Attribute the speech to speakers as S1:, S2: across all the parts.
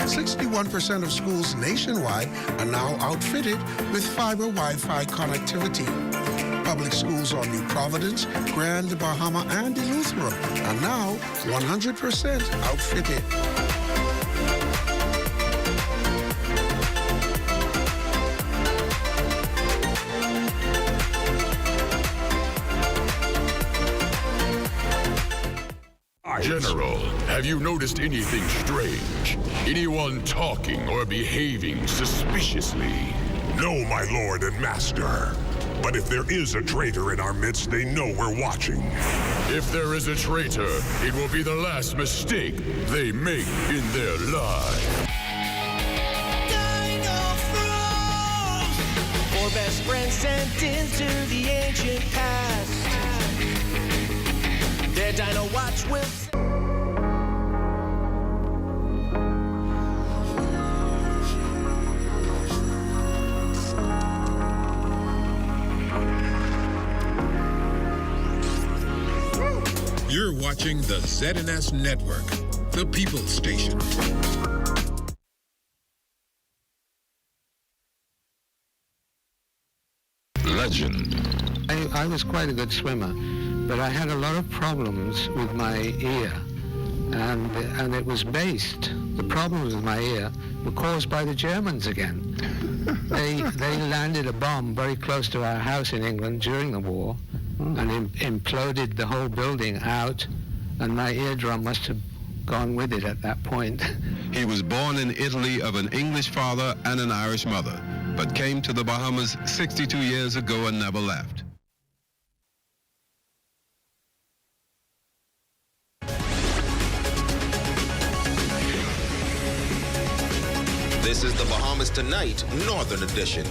S1: 61% of schools nationwide are now outfitted with fiber Wi-Fi connectivity. Public schools on New Providence, Grand Bahama, and Eleuthera are now 100% outfitted.
S2: General, have you noticed anything strange? Anyone talking or behaving suspiciously?
S3: No, my lord and master. But if there is a traitor in our midst, they know we're watching.
S2: If there is a traitor, it will be the last mistake they make in their life.
S4: Four best friends sent into the ancient past. Their Dino Watch will...
S5: You're watching the ZNS Network, the People's Station.
S2: Legend.
S6: I was quite a good swimmer, but I had a lot of problems with my ear, and it was the problems with my ear were caused by the Germans again. They landed a bomb very close to our house in England during the war, and imploded the whole building out, and my eardrum must have gone with it at that point.
S7: He was born in Italy of an English father and an Irish mother, but came to the Bahamas 62 years ago and never left.
S8: This is the Bahamas Tonight, Northern Edition.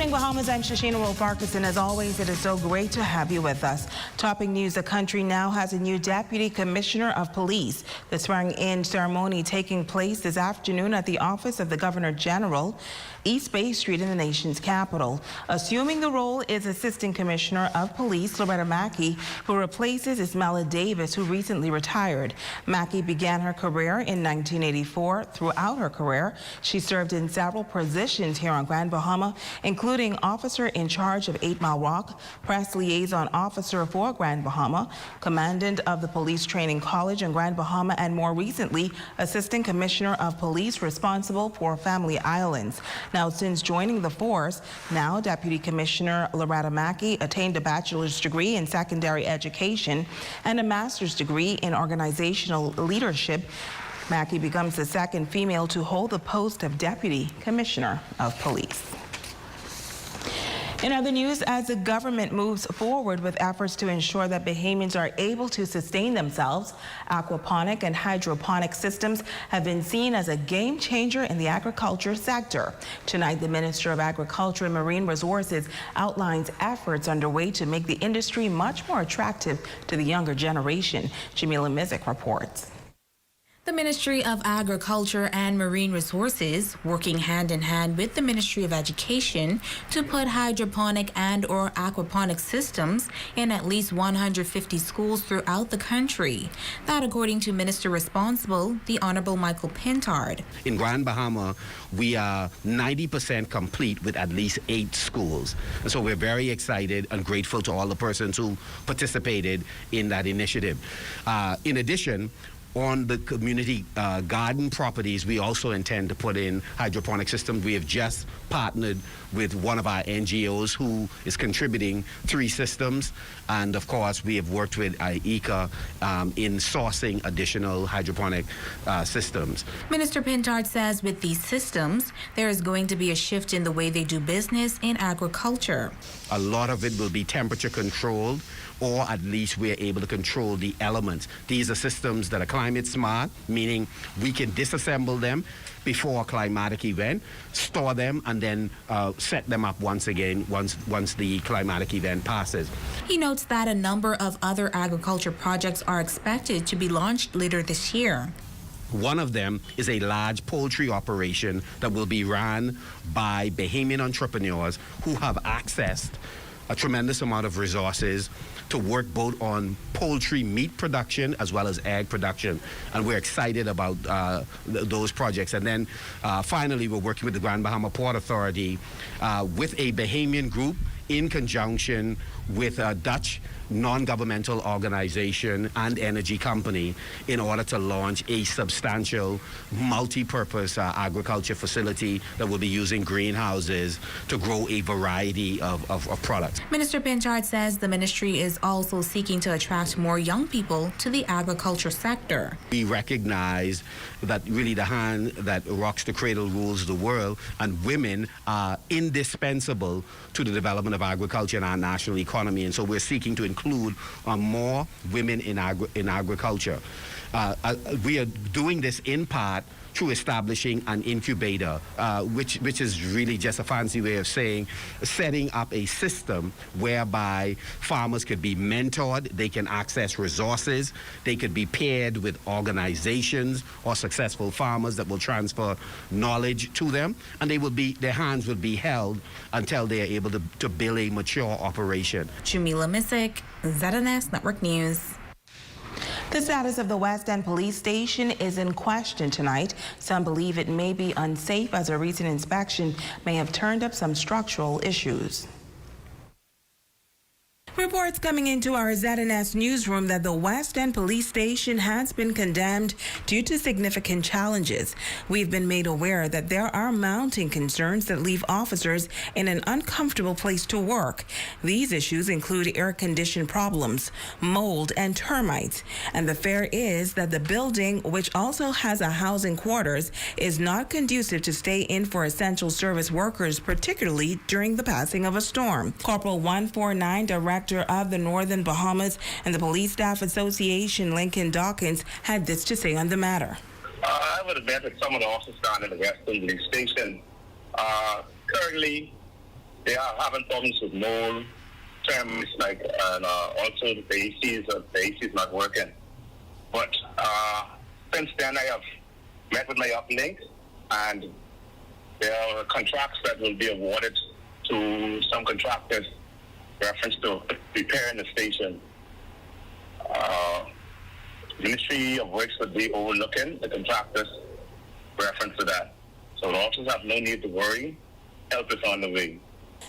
S9: Bahamas, I'm Shoshana Wolf-Farkas, and as always, it is so great to have you with us. Topping news, the country now has a new Deputy Commissioner of Police. The swearing-in ceremony taking place this afternoon at the office of the Governor General, East Bay Street in the nation's capital. Assuming the role is Assistant Commissioner of Police Loretta Mackey, who replaces Ismella Davis, who recently retired. Mackey began her career in 1984. Throughout her career, she served in several positions here on Grand Bahama, including Officer in charge of 8 Mile Rock, Press Liaison Officer for Grand Bahama, Commandant of the Police Training College in Grand Bahama, and more recently, Assistant Commissioner of Police responsible for Family Islands. Now, since joining the force, now Deputy Commissioner Loretta Mackey attained a bachelor's degree in secondary education and a master's degree in organizational leadership. Mackey becomes the second female to hold the post of Deputy Commissioner of Police. In other news, as the government moves forward with efforts to ensure that Bahamians are able to sustain themselves, aquaponic and hydroponic systems have been seen as a game changer in the agriculture sector. Tonight, the Minister of Agriculture and Marine Resources outlines efforts underway to make the industry much more attractive to the younger generation. Jamila Mizik reports.
S10: The Ministry of Agriculture and Marine Resources, working hand in hand with the Ministry of Education to put hydroponic and/or aquaponic systems in at least 150 schools throughout the country. That according to Minister responsible, the Honorable Michael Pintard.
S11: In Grand Bahama, we are 90% complete with at least 8 schools. And so we're very excited and grateful to all the persons who participated in that initiative. In addition, on the community garden properties, we also intend to put in hydroponic systems. We have just partnered with one of our NGOs who is contributing 3 systems. And of course, we have worked with IECA in sourcing additional hydroponic systems.
S10: Minister Pintard says with these systems, there is going to be a shift in the way they do business in agriculture.
S11: A lot of it will be temperature controlled, or at least we're able to control the elements. These are systems that are climate smart, meaning we can disassemble them before a climatic event, store them, and then set them up once again once the climatic event passes.
S10: He notes that a number of other agriculture projects are expected to be launched later this year.
S11: One of them is a large poultry operation that will be run by Bahamian entrepreneurs who have accessed a tremendous amount of resources to work both on poultry meat production as well as egg production, and we're excited about those projects. And then finally, we're working with the Grand Bahama Port Authority with a Bahamian group in conjunction with a Dutch non-governmental organization and energy company in order to launch a substantial multi-purpose agriculture facility that will be using greenhouses to grow a variety of products.
S10: Minister Pinchard says the ministry is also seeking to attract more young people to the agriculture sector.
S11: We recognize that really the hand that rocks the cradle rules the world, and women are indispensable to the development of agriculture and our national economy, and so we're seeking to include more women in agriculture. We are doing this in part through establishing an incubator, which is really just a fancy way of saying setting up a system whereby farmers could be mentored, they can access resources, they could be paired with organizations or successful farmers that will transfer knowledge to them, and their hands will be held until they are able to build a mature operation.
S10: Jamila Missick, ZNS Network News.
S9: The status of the West End Police Station is in question tonight. Some believe it may be unsafe as a recent inspection may have turned up some structural issues. Reports coming into our ZNS newsroom that the West End Police Station has been condemned due to significant challenges. We've been made aware that there are mounting concerns that leave officers in an uncomfortable place to work. These issues include air condition problems, mold, and termites. And the fear is that the building, which also has a housing quarters, is not conducive to stay in for essential service workers, particularly during the passing of a storm. Corporal 149, Director of the Northern Bahamas and the Police Staff Association, Lincoln Dawkins, had this to say on the matter.
S12: I would admit that some of the officers down in the West End Police Station, currently they are having problems with mold, termites, and also the AC is not working. But since then I have met with my uplink, and there are contracts that will be awarded to some contractors reference to repairing the station. Ministry of Works would be overlooking the contractors reference to that. So the officers have no need to worry. Help is on the way.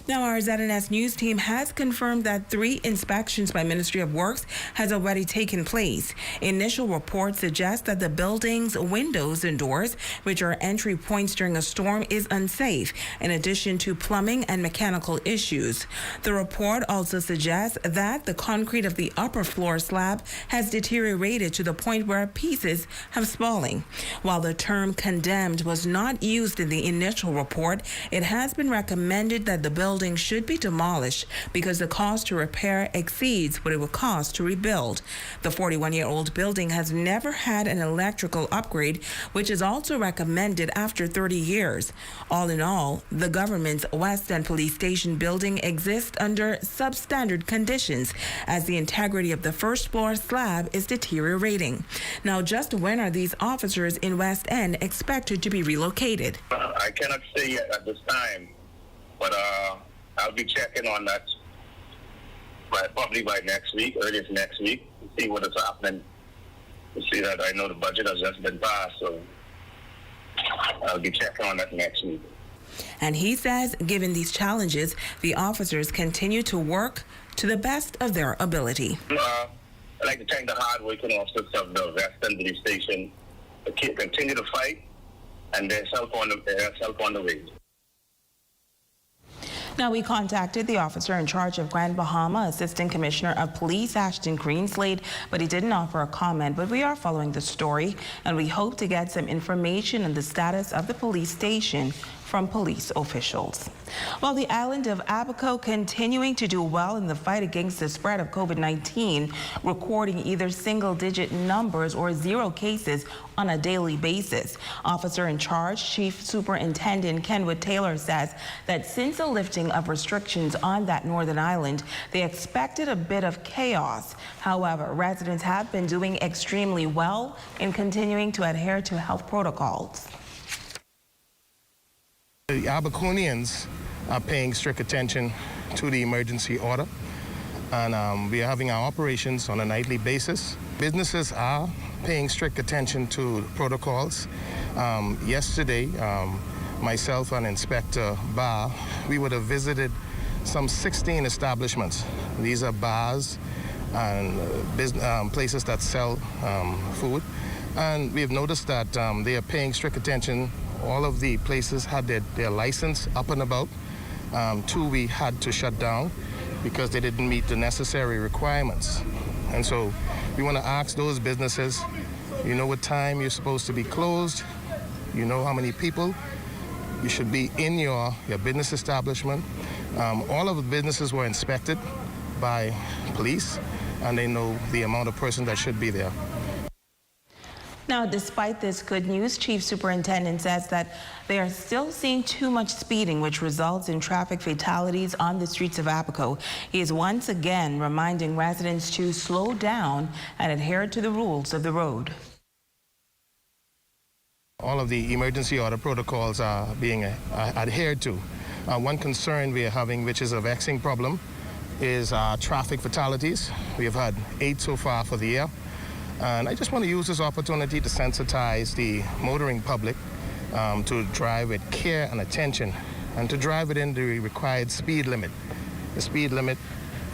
S9: Now, our ZNS News team has confirmed that 3 inspections by Ministry of Works has already taken place. Initial reports suggest that the building's windows and doors, which are entry points during a storm, is unsafe, in addition to plumbing and mechanical issues. The report also suggests that the concrete of the upper floor slab has deteriorated to the point where pieces have fallen. While the term condemned was not used in the initial report, it has been recommended that the building should be demolished because the cost to repair exceeds what it would cost to rebuild. The 41-year-old building has never had an electrical upgrade, which is also recommended after 30 years. All in all, the government's West End Police Station building exists under substandard conditions as the integrity of the first floor slab is deteriorating. Now, just when are these officers in West End expected to be relocated?
S12: I cannot say yet at this time, but I'll be checking on that probably by next week, earliest next week, to see what is happening. To see that I know the budget has just been passed, so I'll be checking on that next week.
S9: And he says, given these challenges, the officers continue to work to the best of their ability.
S12: I'd like to thank the hard-working officers of the West End Police Station to continue to fight, and there's help on the way.
S9: Now, we contacted the officer in charge of Grand Bahama, Assistant Commissioner of Police Ashton Greenslade, but he didn't offer a comment. But we are following the story, and we hope to get some information on the status of the police station from police officials. While the island of Abaco continuing to do well in the fight against the spread of COVID-19, recording either single-digit numbers or 0 cases on a daily basis. Officer in charge, Chief Superintendent Kenwood Taylor, says that since the lifting of restrictions on that northern island, they expected a bit of chaos. However, residents have been doing extremely well in continuing to adhere to health protocols.
S13: The Abaconians are paying strict attention to the emergency order. And we are having our operations on a nightly basis. Businesses are paying strict attention to protocols. Yesterday, myself and Inspector Barr, we would have visited some 16 establishments. These are bars and places that sell food. And we have noticed that they are paying strict attention. All of the places had their license up and about. 2 we had to shut down because they didn't meet the necessary requirements. And so we want to ask those businesses, you know what time you're supposed to be closed, you know how many people you should be in your business establishment. All of the businesses were inspected by police, and they know the amount of persons that should be there.
S9: Now, despite this good news, Chief Superintendent says that they are still seeing too much speeding, which results in traffic fatalities on the streets of Abaco. He is once again reminding residents to slow down and adhere to the rules of the road.
S13: All of the emergency order protocols are being adhered to. One concern we are having, which is a vexing problem, is traffic fatalities. We have had 8 so far for the year. And I just want to use this opportunity to sensitize the motoring public to drive with care and attention and to drive within the required speed limit. The speed limit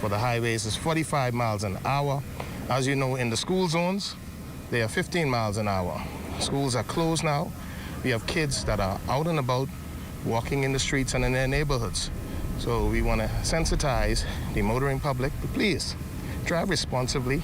S13: for the highways is 45 miles an hour. As you know, in the school zones, they are 15 miles an hour. Schools are closed now. We have kids that are out and about, walking in the streets and in their neighborhoods. So we want to sensitize the motoring public to please drive responsibly.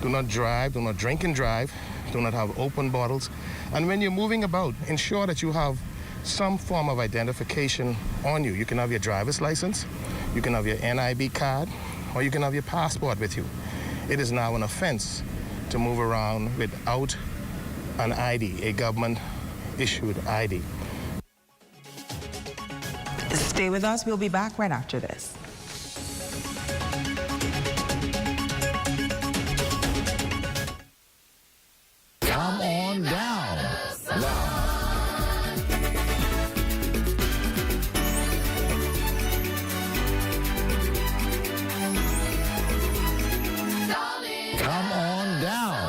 S13: Do not drive, do not drink and drive, do not have open bottles. And when you're moving about, ensure that you have some form of identification on you. You can have your driver's license, you can have your NIB card, or you can have your passport with you. It is now an offense to move around without an ID, a government-issued ID.
S9: Stay with us. We'll be back right after this.
S14: Come on down. Come on down.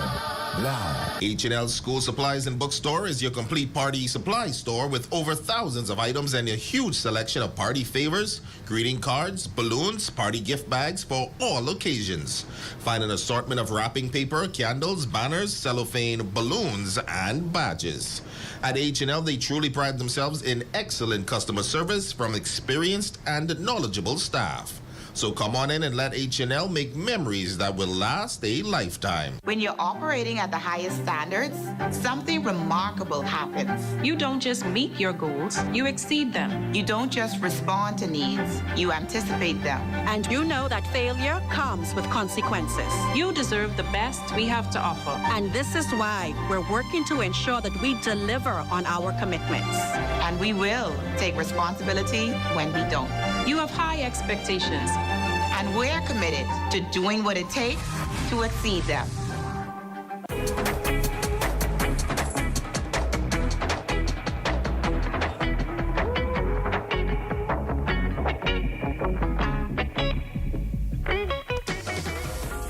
S8: H&L School Supplies and Bookstore is your complete party supply store with over thousands of items and a huge selection of party favors, greeting cards, balloons, party gift bags for all occasions. Find an assortment of wrapping paper, candles, banners, cellophane, balloons, and badges. At H&L, they truly pride themselves in excellent customer service from experienced and knowledgeable staff. So come on in and let H&L make memories that will last a lifetime.
S15: When you're operating at the highest standards, something remarkable happens.
S16: You don't just meet your goals, you exceed them.
S15: You don't just respond to needs, you anticipate them.
S16: And you know that failure comes with consequences. You deserve the best we have to offer. And this is why we're working to ensure that we deliver on our commitments.
S15: And we will take responsibility when we don't.
S16: You have high expectations.
S15: And we're committed to doing what it takes to exceed them.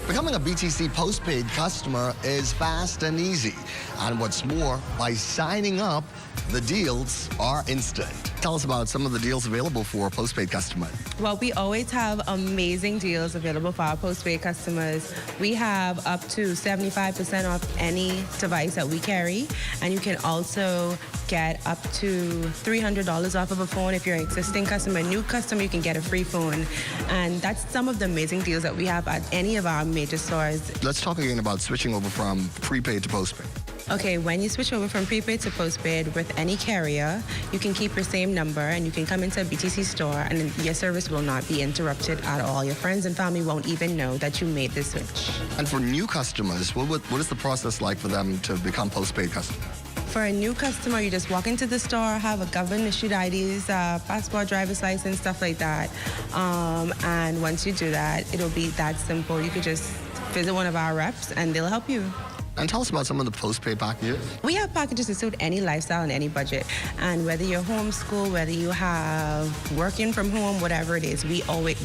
S14: Becoming a BTC postpaid customer is fast and easy. And what's more, by signing up, the deals are instant. Tell us about some of the deals available for postpaid customers.
S17: Well, we always have amazing deals available for our postpaid customers. We have up to 75% off any device that we carry. And you can also get up to $300 off of a phone. If you're an existing customer, a new customer, you can get a free phone. And that's some of the amazing deals that we have at any of our major stores.
S14: Let's talk again about switching over from prepaid to postpaid.
S17: Okay, when you switch over from prepaid to postpaid with any carrier, you can keep your same number and you can come into a BTC store and your service will not be interrupted at all. Your friends and family won't even know that you made the switch.
S14: And for new customers, what is the process like for them to become postpaid customers?
S17: For a new customer, you just walk into the store, have a government-issued IDs, passport, driver's license, stuff like that. And once you do that, it'll be that simple. You could just visit one of our reps and they'll help you.
S14: And tell us about some of the postpaid packages.
S17: We have packages to suit any lifestyle and any budget. And whether you're homeschool, whether you have working from home, whatever it is, we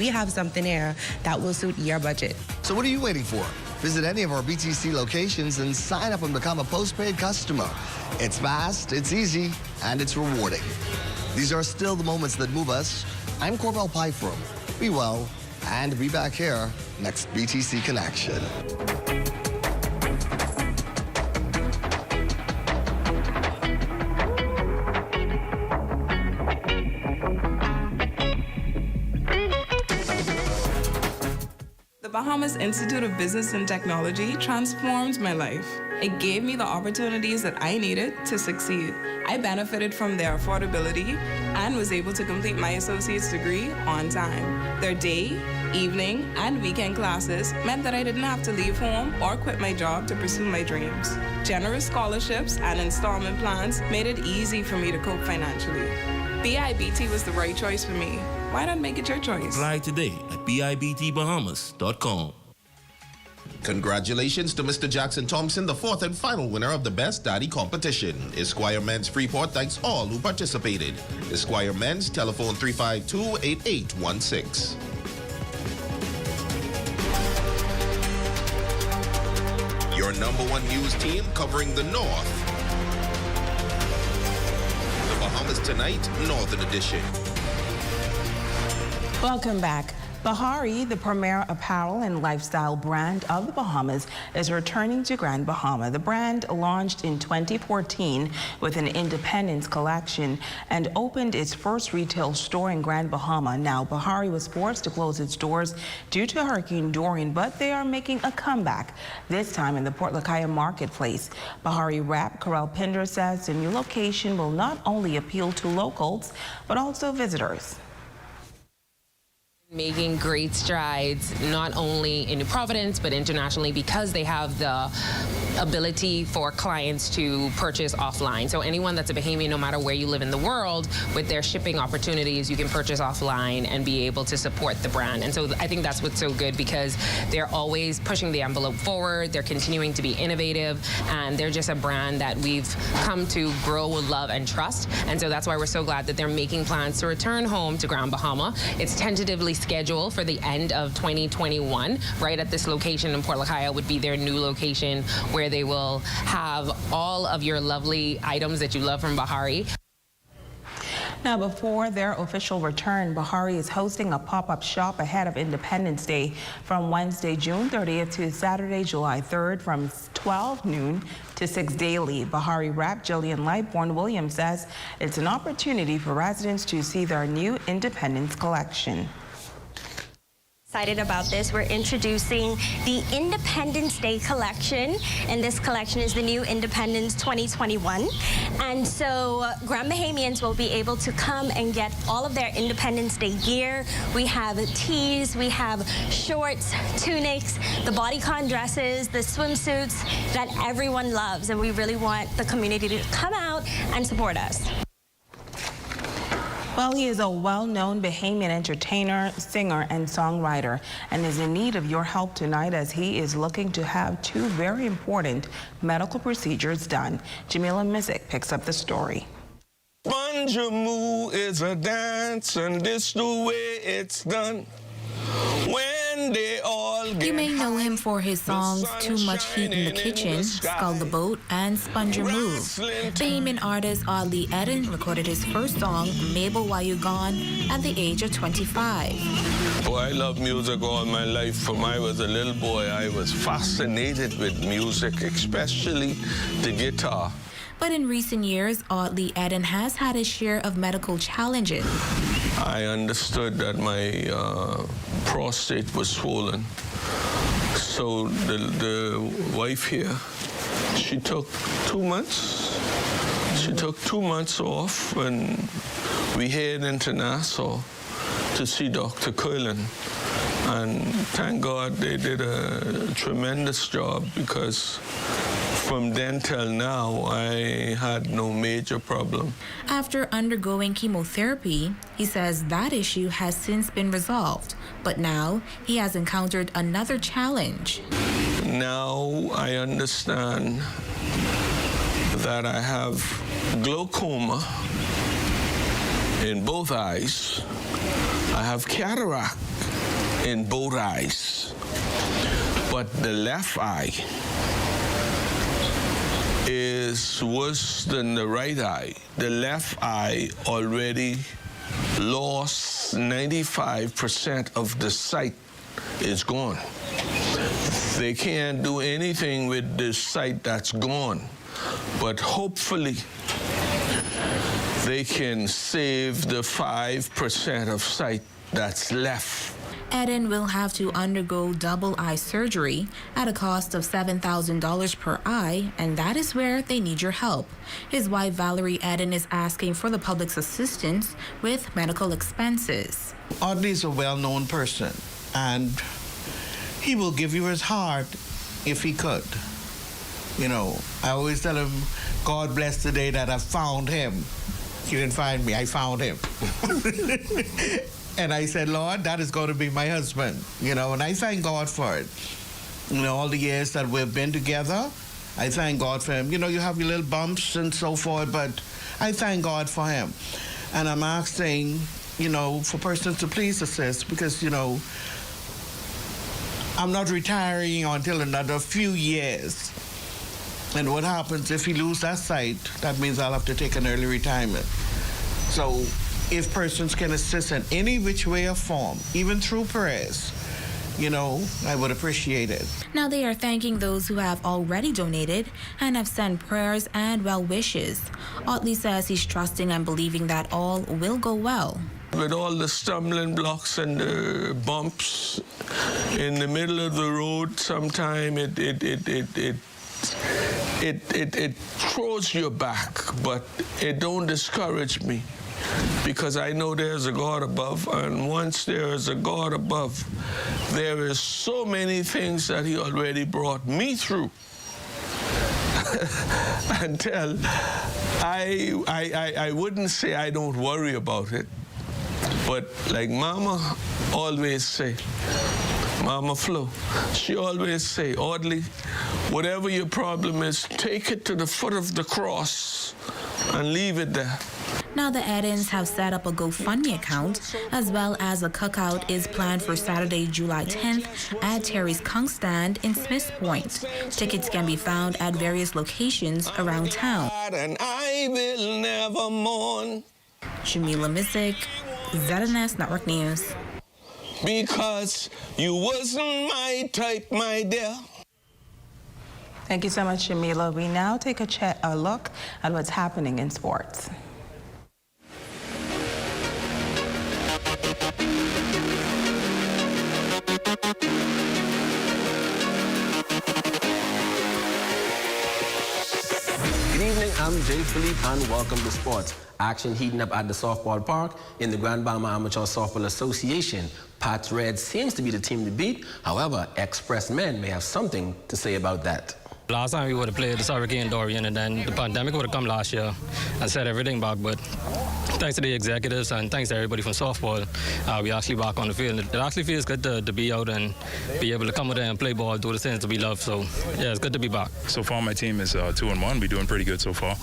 S17: have something here that will suit your budget.
S14: So what are you waiting for? Visit any of our BTC locations and sign up and become a postpaid customer. It's fast, it's easy, and it's rewarding. These are still the moments that move us. I'm Corbell Pyfrom. Be well, and be back here next BTC Connection.
S18: The Bahamas Institute of Business and Technology transformed my life. It gave me the opportunities that I needed to succeed. I benefited from their affordability and was able to complete my associate's degree on time. Their day, evening, and weekend classes meant that I didn't have to leave home or quit my job to pursue my dreams. Generous scholarships and installment plans made it easy for me to cope financially. BIBT was the right choice for me. Why not make it your choice?
S19: Apply today at BIBTBahamas.com.
S8: Congratulations to Mr. Jackson Thompson, the fourth and final winner of the Best Daddy competition. Esquire Men's Freeport thanks all who participated. Esquire Men's, telephone 352-8816. Your #1 news team covering the North. The Bahamas Tonight, Northern Edition.
S9: Welcome back. Bahari, the premier apparel and lifestyle brand of the Bahamas, is returning to Grand Bahama. The brand launched in 2014 with an independence collection and opened its first retail store in Grand Bahama. Now, Bahari was forced to close its doors due to Hurricane Dorian, but they are making a comeback, this time in the Port Lacaya marketplace. Bahari rep Karel Pinder says the new location will not only appeal to locals, but also visitors.
S20: Making great strides, not only in New Providence, but internationally, because they have the ability for clients to purchase offline. So anyone that's a Bahamian, no matter where you live in the world, with their shipping opportunities, you can purchase offline and be able to support the brand. And so I think that's what's so good, because they're always pushing the envelope forward, they're continuing to be innovative, and they're just a brand that we've come to grow, love, and trust. And so that's why we're so glad that they're making plans to return home to Grand Bahama. It's tentatively scheduled for the end of 2021. Right at this location in Port Lacaya would be their new location, where they will have all of your lovely items that you love from Bahari.
S9: Now, before their official return, Bahari is hosting a pop-up shop ahead of Independence Day from Wednesday, June 30th to Saturday, July 3rd from 12 noon to 6 daily. Bahari rep Jillian Lightbourne Williams says it's an opportunity for residents to see their new Independence collection.
S21: Excited about this. We're introducing the Independence Day collection, and this collection is the new Independence 2021. And so Grand Bahamians will be able to come and get all of their Independence Day gear. We have tees, we have shorts, tunics, the bodycon dresses, the swimsuits that everyone loves, and we really want the community to come out and support us.
S9: Well, he is a well-known Bahamian entertainer, singer, and songwriter, and is in need of your help tonight as he is looking to have two very important medical procedures done. Jamila Mizik picks up the story.
S22: Sponge-a-moo is a dance, and this the way it's done. When they all get
S10: You may know him for his songs Too Much Heat in the Kitchen, Skull the Boat, and Sponge Your Move. Bahamian artist Audley Eden recorded his first song, Mabel While You Gone, at the age of 25.
S22: Oh, I love music all my life. From I was a little boy, I was fascinated with music, especially the guitar.
S10: But in recent years, Audley Eden has had his share of medical challenges.
S22: I understood that my prostate was swollen. So the wife here, she took 2 months. She took 2 months off when we headed into Nassau to see Dr. Curlin. And thank God they did a tremendous job, because from then till now, I had no major problem.
S10: After undergoing chemotherapy, he says that issue has since been resolved. But now he has encountered another challenge.
S22: now I understand that I have glaucoma in both eyes. I have cataract in both eyes. But the left eye is worse than the right eye. The left eye already lost 95% of the sight. Is gone. They can't do anything with the sight that's gone. But hopefully, they can save the 5% of sight that's left.
S10: Eden will have to undergo double eye surgery at a cost of $7,000 per eye, and that is where they need your help. His wife, Valerie Eden, is asking for the public's assistance with medical expenses.
S1: Audley is a well-known person, and he will give you his heart if he could. You know, I always tell him, God bless the day that I found him. He didn't find me, I found him. And I said, Lord, that is going to be my husband, you know, and I thank God for it. You know, all the years that we've been together, I thank God for him. You know, you have your little bumps and so forth, but I thank God for him. And I'm asking, you know, for persons to please assist because, you know, I'm not retiring until another few years. And what happens if he loses that sight, that means I'll have to take an early retirement. So if persons can assist in any which way or form, even through prayers, you know, I would appreciate it.
S10: Now they are thanking those who have already donated and have sent prayers and well wishes. Otley says he's trusting and believing that all will go well.
S22: With all the stumbling blocks and the bumps in the middle of the road, sometimes it throws you back, but it don't discourage me. Because I know there's a God above, and once there is a God above, there is so many things that he already brought me through. Until I wouldn't say I don't worry about it, but like Mama always say, Mama Flo, she always say, Audley, whatever your problem is, take it to the foot of the cross and leave it there.
S10: Now the Edens have set up a GoFundMe account, as well as a cookout is planned for Saturday, July 10th at Terry's Kung Stand in Smiths Point. Tickets can be found at various locations around town.
S22: And I will never mourn.
S10: Jamila Missick, ZNS Network News.
S22: Because you wasn't my type, my dear.
S9: Thank you so much, Jamila. We now take a look at what's happening in sports.
S3: Good evening, I'm Jay Philippe and welcome to sports. Action heating up at the softball park in the Grand Bahama Amateur Softball Association. Pats Red seems to be the team to beat. However, Express Men may have something to say about that.
S23: Last time we would have played this Hurricane Dorian, and then the pandemic would have come last year and set everything back. But thanks to the executives and thanks to everybody from softball, we actually back on the field. It actually feels good to be out and be able to come out there and play ball, do the things that we love. So yeah, it's good to be back.
S24: So far, my team is 2-1. We're doing pretty good so far,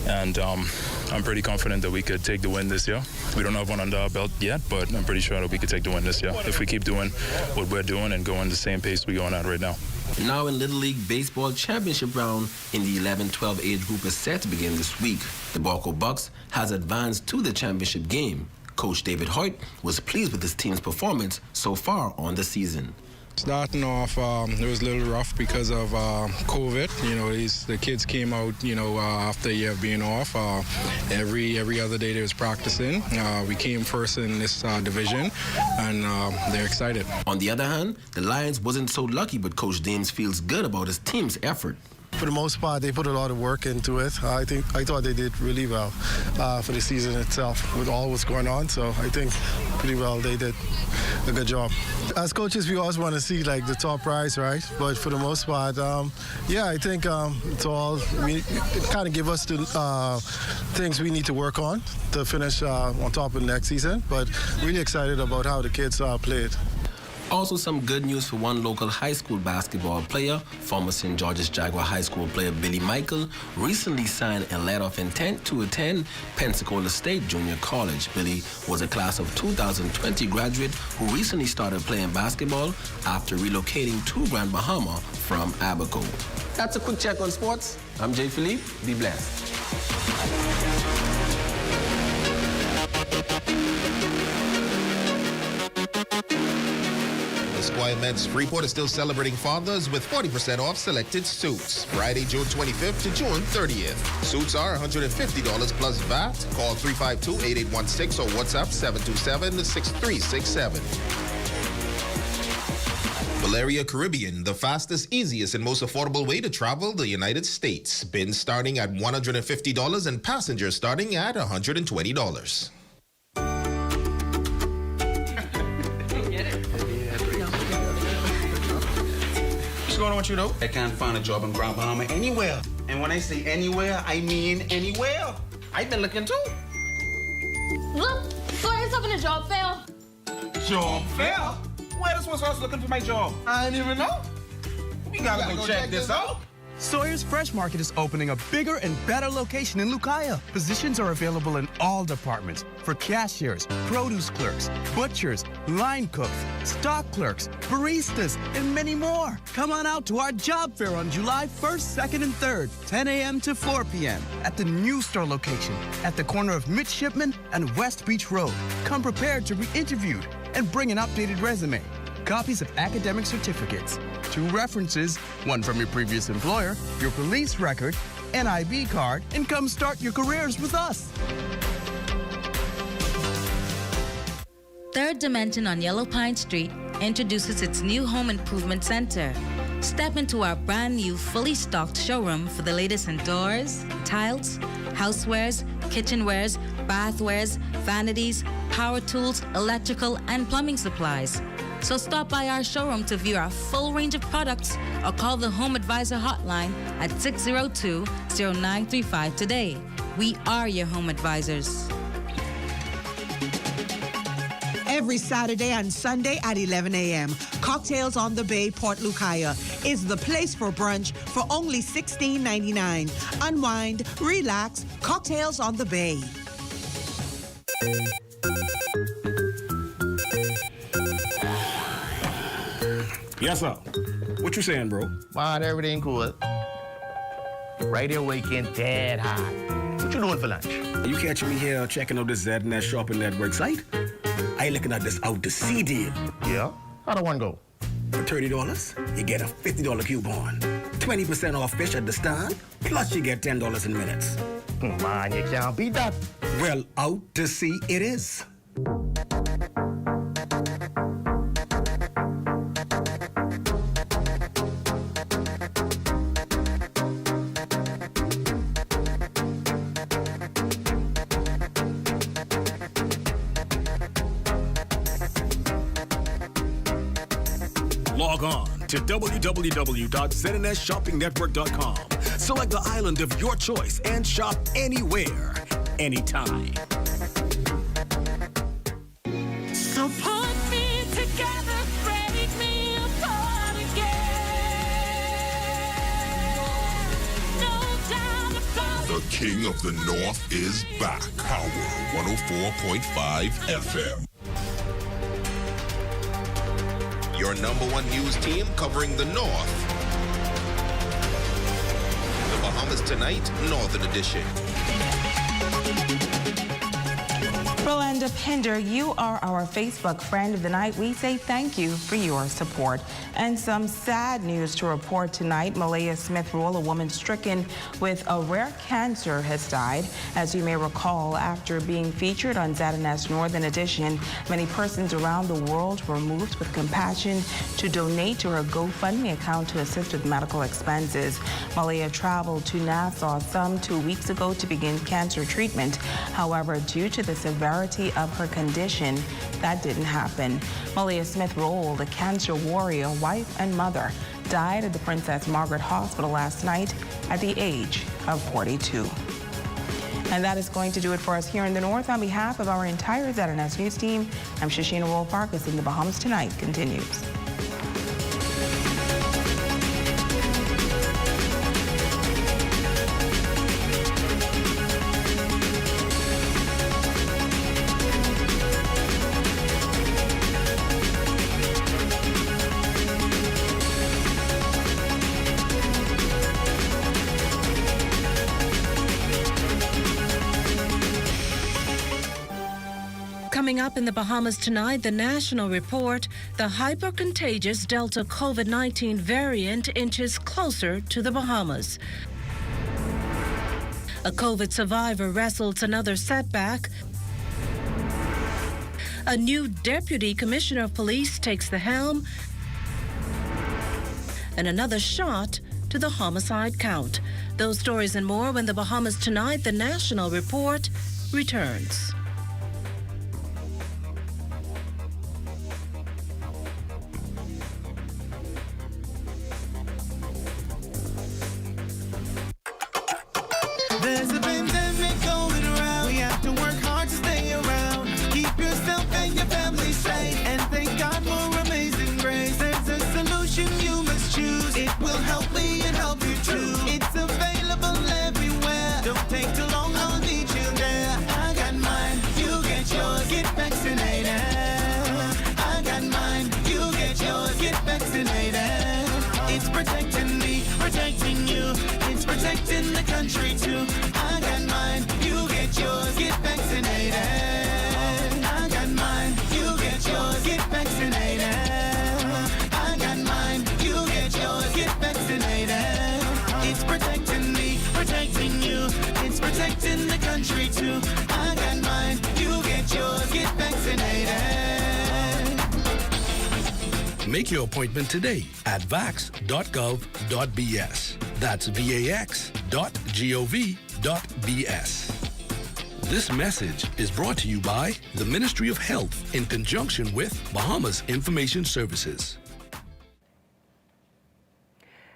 S24: and I'm pretty confident that we could take the win this year. We don't have one under our belt yet, but I'm pretty sure that we could take the win this year if we keep doing what we're doing and going the same pace we're going at right now.
S3: Now in Little League Baseball Championship round in the 11-12 age group is set to begin this week. The Barco Bucks has advanced to the championship game. Coach David Hoyt was pleased with his team's performance so far on the season.
S25: Starting off, it was a little rough because of COVID. You know, the kids came out, you know, after a year of being off. Every other day they was practicing. We came first in this division, and they're excited.
S3: On the other hand, the Lions wasn't so lucky, but Coach Dames feels good about his team's effort.
S26: For the most part, they put a lot of work into it. I thought they did really well for the season itself with all what's going on. So I think pretty well they did a good job. As coaches, we always want to see like the top prize, right? But for the most part, yeah, I think it's all it kind of give us the things we need to work on to finish on top of the next season. But really excited about how the kids played.
S3: Also, some good news for one local high school basketball player. Former St. George's Jaguar High School player Billy Michael recently signed a letter of intent to attend Pensacola State Junior College. Billy was a class of 2020 graduate who recently started playing basketball after relocating to Grand Bahama from Abaco. That's a quick check on sports. I'm Jay Philippe. Be blessed.
S8: Esquire Men's Freeport is still celebrating fathers with 40% off selected suits. Friday, June 25th to June 30th. Suits are $150 plus VAT. Call 352-8816 or WhatsApp 727-6367. Valeria Caribbean, the fastest, easiest, and most affordable way to travel the United States. Bins starting at $150 and passengers starting at $120.
S2: What's going on with you, though? I can't find a job in Grand Bahama anywhere. And when I say anywhere, I mean anywhere. I've been looking too.
S4: Look, Sawyer's having a job fair.
S2: Job fair? Where this was I was looking for my job? I didn't even know. We gotta go check this out.
S5: Sawyer's Fresh Market is opening a bigger and better location in Lucaya. Positions are available in all departments for cashiers, produce clerks, butchers, line cooks, stock clerks, baristas, and many more. Come on out to our job fair on July 1st, 2nd, and 3rd, 10 a.m. to 4 p.m. at the new store location at the corner of Midshipman and West Beach Road. Come prepared to be interviewed and bring an updated resume, copies of academic certificates, 2 references, one from your previous employer, your police record, NIB card, and come start your careers with us.
S6: Third Dimension on Yellow Pine Street introduces its new home improvement center. Step into our brand new, fully stocked showroom for the latest in doors, tiles, housewares, kitchenwares, bathwares, vanities, power tools, electrical, and plumbing supplies. So stop by our showroom to view our full range of products or call the Home Advisor hotline at 602-0935 today. We are your home advisors.
S7: Every Saturday and Sunday at 11 a.m., Cocktails on the Bay, Port Lucaya is the place for brunch for only $16.99. Unwind, relax, Cocktails on the Bay.
S2: Yes, sir. What you saying, bro?
S11: Man, everything cool. Right here waking dead hot. What you doing for lunch?
S2: You catch me here checking out this ZNS Shopping Network site? I looking at this out to sea deal.
S11: Yeah? How do one go?
S2: For $30, you get a $50 coupon. 20% off fish at the stand, plus you get $10 in minutes.
S11: Man, you can't beat that.
S2: Well, out to sea it is.
S27: Log on to www.znsshoppingnetwork.com. Select the island of your choice and shop anywhere, anytime.
S28: So put me together, break me apart again. No doubt about
S29: The King of the North is back. Power 104.5 FM.
S8: Your #1 news team covering the North. The Bahamas Tonight, Northern Edition.
S9: Rolanda Pinder, you are our Facebook friend of the night. We say thank you for your support. And some sad news to report tonight. Malaya Smith-Roll, a woman stricken with a rare cancer, has died. As you may recall, after being featured on ZNS Northern Edition, many persons around the world were moved with compassion to donate to her GoFundMe account to assist with medical expenses. Malaya traveled to Nassau some 2 weeks ago to begin cancer treatment. However, due to the severity of her condition, that didn't happen. Malaya Smith-Roll, the cancer warrior, wife and mother, died at the Princess Margaret Hospital last night at the age of 42. And that is going to do it for us here in the North. On behalf of our entire ZNS News team, I'm Shoshana Wolf-Farkas, and the Bahamas Tonight continues.
S12: Coming up in the Bahamas tonight, the national report, the hyper-contagious Delta COVID-19 variant inches closer to the Bahamas. A COVID survivor wrestles another setback. A new deputy commissioner of police takes the helm. And another shot to the homicide count. Those stories and more when the Bahamas tonight, the national report returns.
S28: There's a pandemic going around. We have to work hard to stay around. Keep yourself and your family safe. And thank God for amazing grace. There's a solution you must choose. It will help me and help you too. It's available everywhere. Don't take too long, I'll meet you there. I got mine, you get yours. Get vaccinated. I got mine, you get yours. Get vaccinated. It's protecting me, protecting you. It's protecting the country too. I got mine, you get yours, get vaccinated. I got mine, you get yours, get vaccinated. I got mine, you get yours, get vaccinated. It's protecting me, protecting you. It's protecting the country too. I got mine, you get yours, get vaccinated.
S27: Make your appointment today at vax.gov.bs. That's vax.gov.bs. This message is brought to you by the Ministry of Health in conjunction with Bahamas Information Services.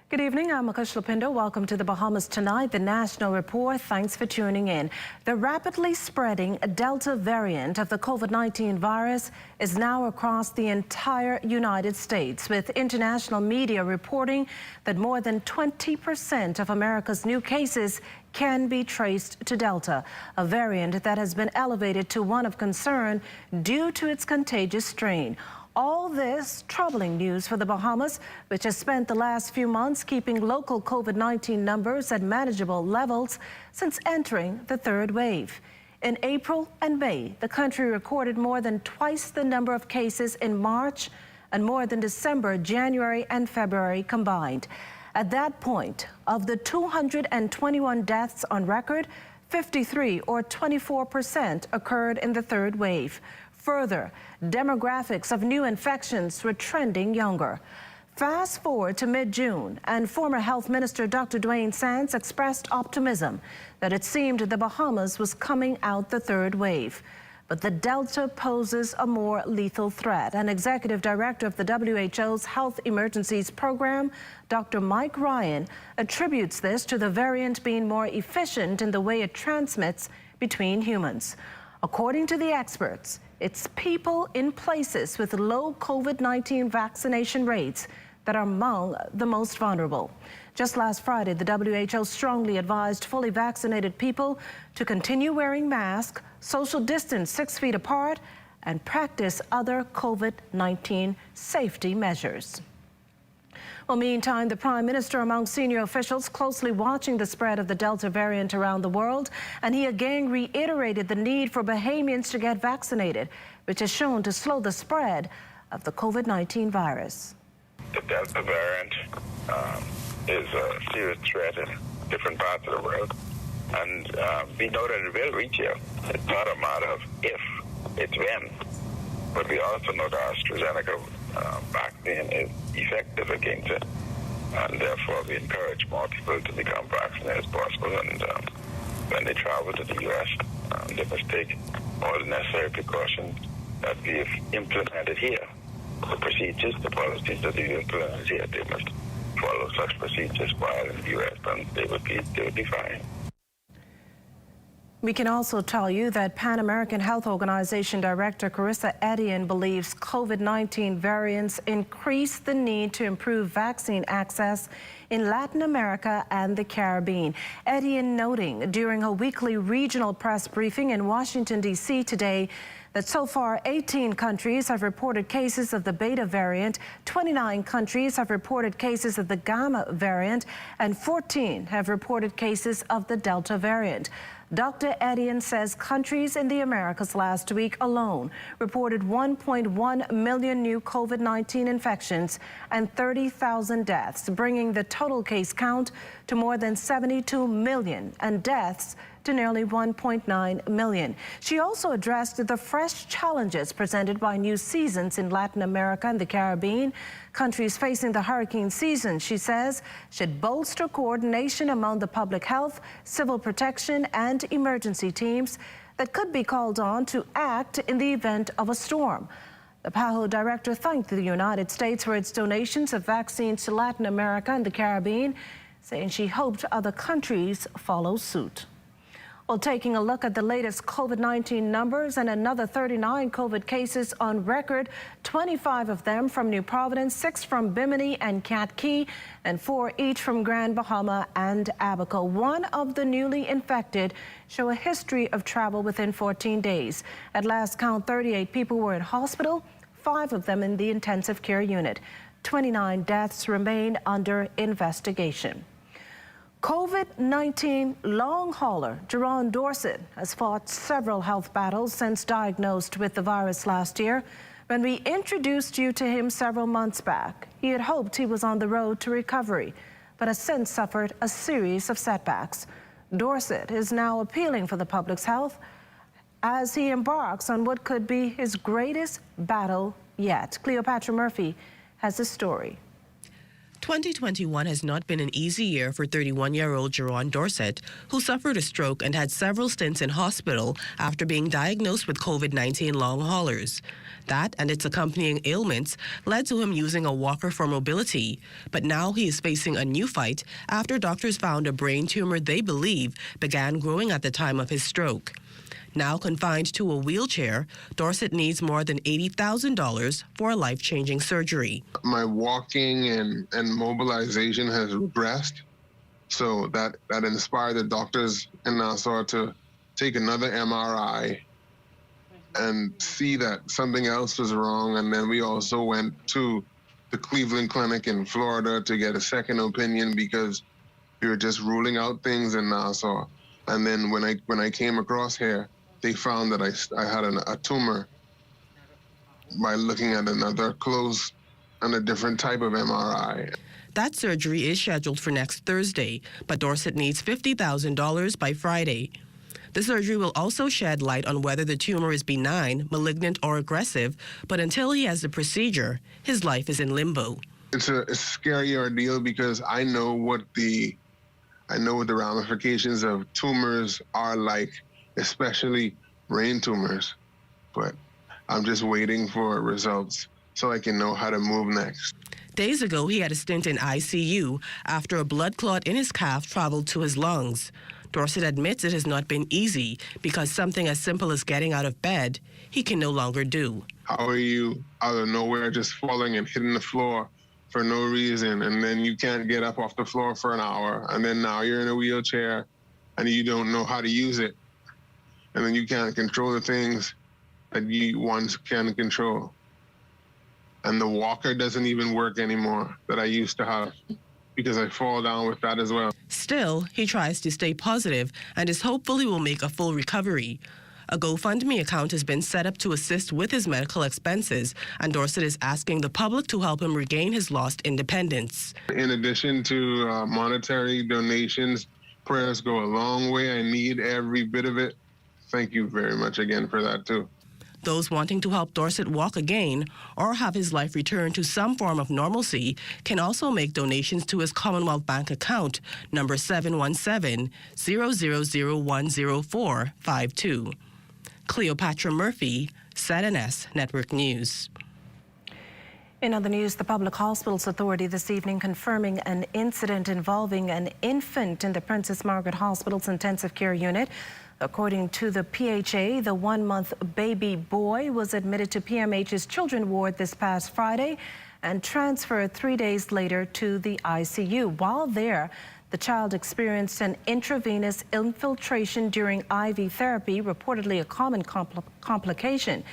S12: Good evening, I'm Akush Lapindo. Welcome to the Bahamas Tonight, the national report. Thanks for tuning in. The rapidly spreading Delta variant of the COVID-19 virus is now across the entire United States, with international media reporting that more than 20% of America's new cases can be traced to Delta, a variant that has been elevated to one of concern due to its contagious strain. All this troubling news for the Bahamas, which has spent the last few months keeping local COVID-19 numbers at manageable levels since entering the third wave. In April and May, the country recorded more than twice the number of cases in March and more than December, January, and February combined. At that point, of the 221 deaths on record, 53 or 24% occurred in the third wave. Further, demographics of new infections were trending younger. Fast forward to mid-June, and former Health Minister Dr. Dwayne Sands expressed optimism that it seemed the Bahamas was coming out the third wave. But the Delta poses a more lethal threat. And Executive Director of the WHO's Health Emergencies Program, Dr. Mike Ryan, attributes this to the variant being more efficient in the way it transmits between humans. According to the experts, it's people in places with low COVID-19 vaccination rates that are among the most vulnerable. Just last Friday, the WHO strongly advised fully vaccinated people to continue wearing masks, social distance 6 feet apart, and practice other COVID-19 safety measures. Well, meantime, the Prime Minister among senior officials closely watching the spread of the Delta variant around the world, and he again reiterated the need for Bahamians to get vaccinated, which is shown to slow the spread of the COVID-19 virus.
S13: The Delta variant is a serious threat in different parts of the world, and we know that it will reach here. It's not a matter of if, it's when. But we also know that AstraZeneca vaccine is effective against it, and therefore we encourage more people to become vaccinated as possible, and when they travel to the U.S., they must take all the necessary precautions that we've implemented here. The procedures, the policies that we've implemented here, they must follow such procedures while in the U.S., and they would be fine.
S12: We can also tell you that Pan American Health Organization Director Carissa Etienne believes COVID-19 variants increase the need to improve vaccine access in Latin America and the Caribbean. Etienne noting during a weekly regional press briefing in Washington, D.C. today that so far 18 countries have reported cases of the Beta variant, 29 countries have reported cases of the Gamma variant, and 14 have reported cases of the Delta variant. Dr. Etienne says countries in the Americas last week alone reported 1.1 million new COVID-19 infections and 30,000 deaths, bringing the total case count to more than 72 million and deaths to nearly 1.9 million. She also addressed the fresh challenges presented by new seasons in Latin America and the Caribbean. Countries facing the hurricane season, she says, should bolster coordination among the public health, civil protection, and emergency teams that could be called on to act in the event of a storm. The PAHO director thanked the United States for its donations of vaccines to Latin America and the Caribbean, saying she hoped other countries follow suit. Well, taking a look at the latest COVID-19 numbers and another 39 COVID cases on record, 25 of them from New Providence, 6 from Bimini and Cat Key, and 4 each from Grand Bahama and Abaco. One of the newly infected show a history of travel within 14 days. At last count, 38 people were in hospital, 5 of them in the intensive care unit. 29 deaths remain under investigation. COVID-19 long hauler Jerron Dorsett has fought several health battles since diagnosed with the virus last year. When we introduced you to him several months back, he had hoped he was on the road to recovery, but has since suffered a series of setbacks. Dorsett is now appealing for the public's health as he embarks on what could be his greatest battle yet. Cleopatra Murphy has the story.
S1: 2021 has not been an easy year for 31-year-old Jerron Dorsett, who suffered a stroke and had several stints in hospital after being diagnosed with COVID-19 long haulers. That and its accompanying ailments led to him using a walker for mobility. But now he is facing a new fight after doctors found a brain tumor they believe began growing at the time of his stroke. Now confined to a wheelchair, Dorsett needs more than $80,000 for a life-changing surgery.
S14: My walking and mobilization has regressed, so that inspired the doctors in Nassau to take another MRI and see that something else was wrong. And then we also went to the Cleveland Clinic in Florida to get a second opinion because we were just ruling out things in Nassau. And then when I came across here, they found that I had a tumor by looking at another close and a different type of MRI.
S1: That surgery is scheduled for next Thursday, but Dorsett needs $50,000 by Friday. The surgery will also shed light on whether the tumor is benign, malignant, or aggressive, but until he has the procedure, his life is in limbo.
S14: It's a scary ordeal because I know what the ramifications of tumors are like, especially brain tumors, but I'm just waiting for results so I can know how to move next.
S1: Days ago, he had a stint in ICU after a blood clot in his calf traveled to his lungs. Dorsett admits it has not been easy because something as simple as getting out of bed, he can no longer do.
S14: How are you out of nowhere just falling and hitting the floor for no reason, and then you can't get up off the floor for an hour, and then now you're in a wheelchair and you don't know how to use it. And then you can't control the things that you once can control. And the walker doesn't even work anymore that I used to have because I fall down with that as well.
S1: Still, he tries to stay positive and is hopeful he will make a full recovery. A GoFundMe account has been set up to assist with his medical expenses, and Dorsett is asking the public to help him regain his lost independence.
S14: In addition to monetary donations, prayers go a long way. I need every bit of it. Thank you very much again for that, too.
S1: Those wanting to help Dorsett walk again or have his life return to some form of normalcy can also make donations to his Commonwealth Bank account, number 717-000-10452. Cleopatra Murphy, ZNS Network News.
S12: In other news, the Public Hospitals Authority this evening confirming an incident involving an infant in the Princess Margaret Hospital's intensive care unit. According to the PHA, the 1-month baby boy was admitted to PMH's children's ward this past Friday and transferred 3 days later to the ICU. While there, the child experienced an intravenous infiltration during IV therapy, reportedly a common complication.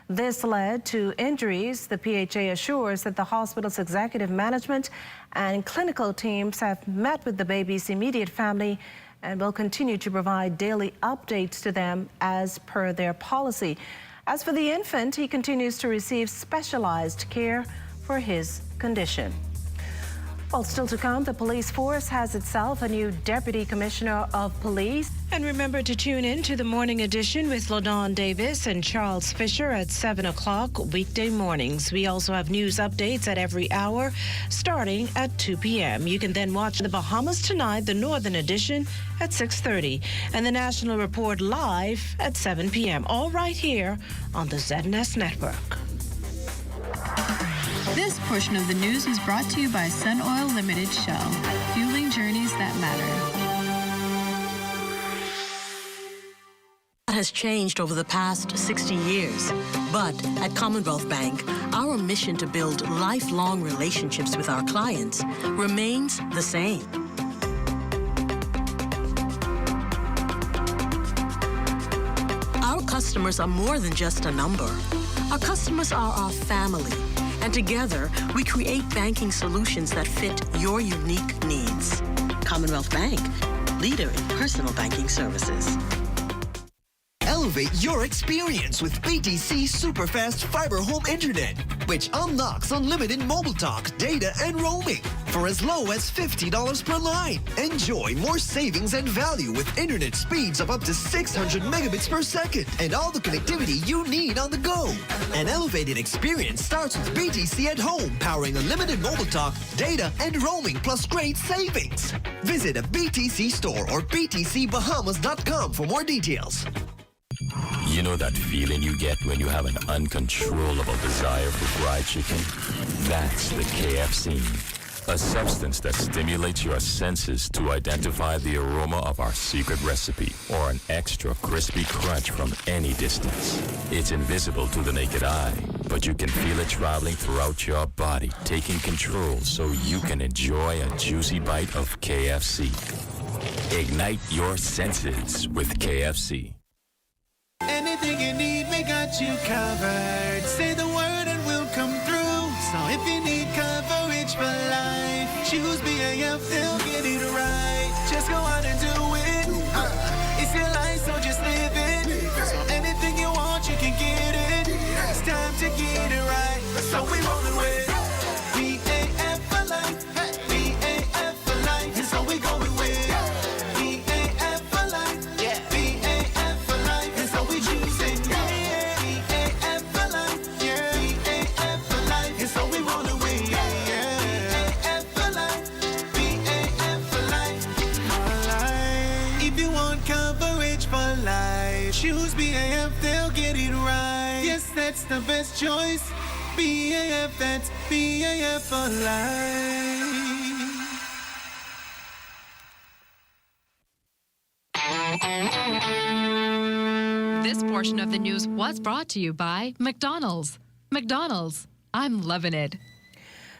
S12: This led to injuries. The PHA assures that the hospital's executive management and clinical teams have met with the baby's immediate family and will continue to provide daily updates to them as per their policy. As for the infant, he continues to receive specialized care for his condition. Well, still to come, the police force has itself a new deputy commissioner of police. And remember to tune in to the morning edition with LaDawn Davis and Charles Fisher at 7 o'clock weekday mornings. We also have news updates at every hour starting at 2 p.m. You can then watch the Bahamas Tonight, the Northern edition, at 6:30 and the National Report live at 7 p.m. All right here on the ZNS Network.
S10: This portion of the news is brought to you by Sun Oil Limited Shell, fueling journeys that matter.
S15: Has changed over the past 60 years. But at Commonwealth Bank, our mission to build lifelong relationships with our clients remains the same. Our customers are more than just a number. Our customers are our family. And together, we create banking solutions that fit your unique needs. Commonwealth Bank, leader in personal banking services.
S16: Elevate your experience with BTC Superfast Fiber Home Internet, which unlocks unlimited mobile talk, data, and roaming for as low as $50 per line. Enjoy more savings and value with internet speeds of up to 600 megabits per second and all the connectivity you need on the go. An elevated experience starts with BTC at home, powering unlimited mobile talk, data, and roaming plus great savings. Visit a BTC store or btcbahamas.com for more details.
S17: You know that feeling you get when you have an uncontrollable desire for fried chicken? That's the KFC. A substance that stimulates your senses to identify the aroma of our secret recipe or an extra crispy crunch from any distance. It's invisible to the naked eye, but you can feel it traveling throughout your body, taking control so you can enjoy a juicy bite of KFC. Ignite your senses with KFC.
S28: Anything you need, we got you covered. Say the word and we'll come through. So if you need coverage for life, choose BAF, they'll get it right. Just go out and do it. It's your life, so just live it. So anything you want, you can get it. It's time to get it right. So we rolling with BAF for life. BAF for life. And so we going with BAF for life. BAF for life. And so we choosing BAF for life. BAF for life. And so we rolling with BAF for life. BAF for life. If you want coverage for life, choose BAF, they'll get it right. Yes, that's the best choice. BAF, that's BAF for life.
S18: This portion of the news was brought to you by McDonald's. McDonald's, I'm loving it.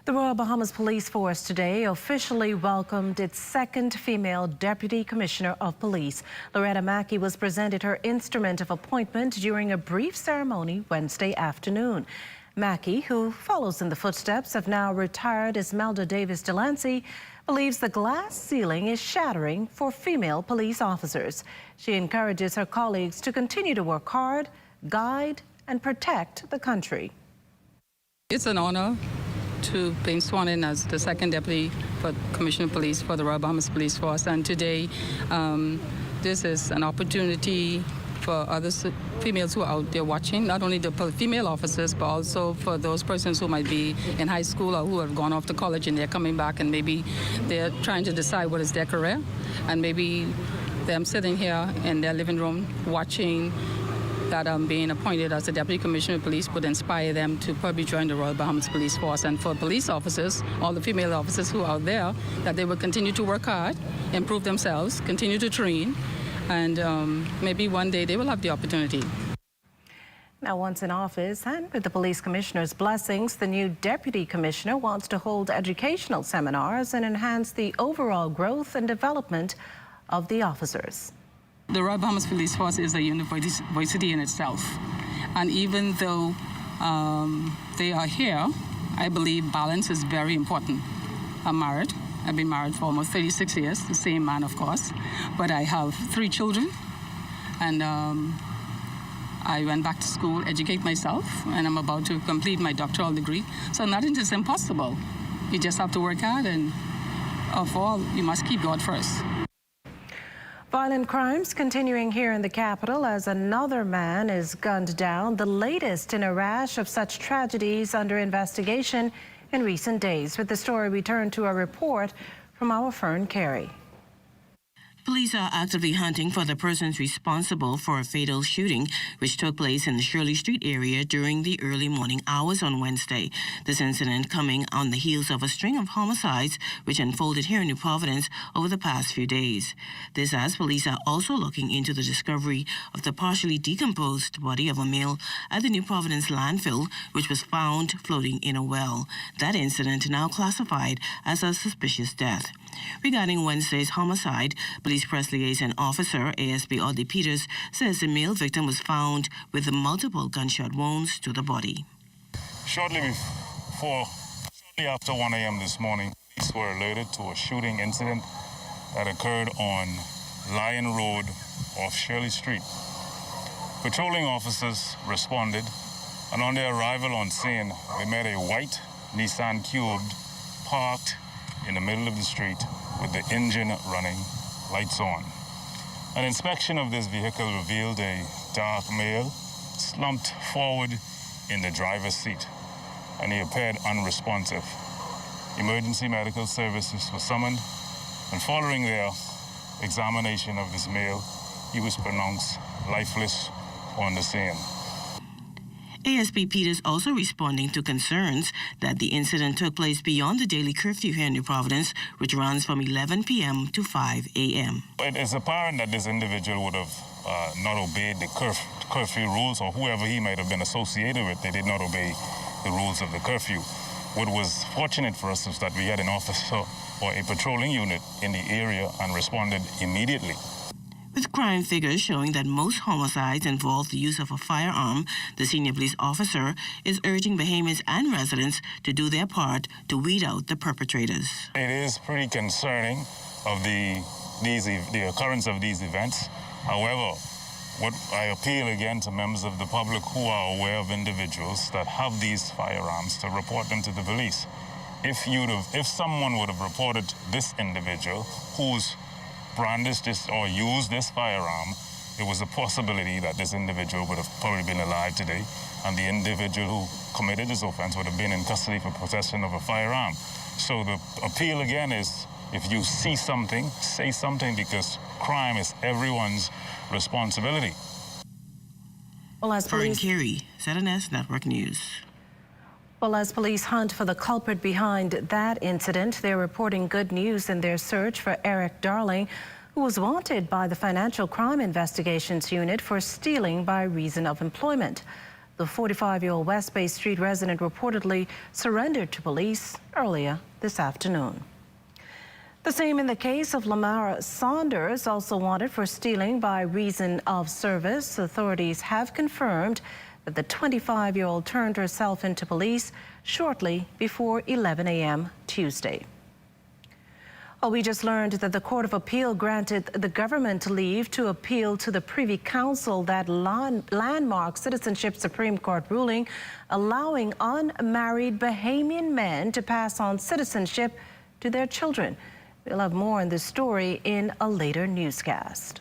S12: The Royal Bahamas Police Force today officially welcomed its second female Deputy Commissioner of Police. Loretta Mackey was presented her instrument of appointment during a brief ceremony Wednesday afternoon. Mackey, who follows in the footsteps of now retired Esmelda Davis Delancey, believes the glass ceiling is shattering for female police officers. She encourages her colleagues to continue to work hard, guide, and protect the country.
S19: It's an honor to be sworn in as the second Deputy Commissioner of Police for the Royal Bahamas Police Force. And today, this is an opportunity for other females who are out there watching, not only the female officers, but also for those persons who might be in high school or who have gone off to college and they're coming back and maybe they're trying to decide what is their career. And maybe them sitting here in their living room watching that being appointed as the Deputy Commissioner of Police would inspire them to probably join the Royal Bahamas Police Force. And for police officers, all the female officers who are out there, that they will continue to work hard, improve themselves, continue to train, and maybe one day they will have the opportunity.
S12: Now, once in office and with the police commissioner's blessings, the new deputy commissioner wants to hold educational seminars and enhance the overall growth and development of the officers.
S19: The Royal Bahamas Police Force is a university in itself, and even though they are here, I believe balance is very important. I'm married. I've been married for almost 36 years, the same man, of course, but I have 3 children, and I went back to school, educate myself, and I'm about to complete my doctoral degree. So nothing is impossible. You just have to work hard, and of all, you must keep God first.
S12: Violent crimes continuing here in the capital as another man is gunned down, the latest in a rash of such tragedies under investigation in recent days. With the story, we turn to a report from our Fern Carey.
S1: Police are actively hunting for the persons responsible for a fatal shooting which took place in the Shirley Street area during the early morning hours on Wednesday. This incident coming on the heels of a string of homicides which unfolded here in New Providence over the past few days. This as police are also looking into the discovery of the partially decomposed body of a male at the New Providence landfill which was found floating in a well. That incident now classified as a suspicious death. Regarding Wednesday's homicide, Police Press Liaison Officer ASP Audley Peters says the male victim was found with multiple gunshot wounds to the body.
S3: Shortly after 1 a.m. this morning, police were alerted to a shooting incident that occurred on Lion Road off Shirley Street. Patrolling officers responded, and on their arrival on scene, they met a white Nissan Cube parked in the middle of the street with the engine running, lights on. An inspection of this vehicle revealed a dark male slumped forward in the driver's seat, and he appeared unresponsive. Emergency medical services were summoned, and following their examination of this male, he was pronounced lifeless on the scene.
S1: ASP Peters also responding to concerns that the incident took place beyond the daily curfew here in New Providence, which runs from 11 p.m. to 5 a.m.
S3: It is apparent that this individual would have not obeyed the curfew rules, or whoever he might have been associated with, they did not obey the rules of the curfew. What was fortunate for us was that we had an officer or a patrolling unit in the area and responded immediately.
S1: With crime figures showing that most homicides involve the use of a firearm, the senior police officer is urging Bahamians and residents to do their part to weed out the perpetrators.
S3: It is pretty concerning of the occurrence of these events. However, what I appeal again to members of the public who are aware of individuals that have these firearms to report them to the police. If someone would have reported this individual who's brandished this or used this firearm, there was a possibility that this individual would have probably been alive today, and the individual who committed this offense would have been in custody for possession of a firearm. So the appeal again is, if you see something, say something, because crime is everyone's responsibility.
S12: Well, as
S1: Fern Carey, ZNS Network News.
S12: Well, as police hunt for the culprit behind that incident, they're reporting good news in their search for Eric Darling, who was wanted by the Financial Crime Investigations Unit for stealing by reason of employment. The 45-year-old West Bay Street resident reportedly surrendered to police earlier this afternoon. The same in the case of Lamara Saunders, also wanted for stealing by reason of service. Authorities have confirmed that the 25-year-old turned herself into police shortly before 11 a.m. Tuesday. Well, we just learned that the Court of Appeal granted the government leave to appeal to the Privy Council that landmark Citizenship Supreme Court ruling allowing unmarried Bahamian men to pass on citizenship to their children. We'll have more on this story in a later newscast.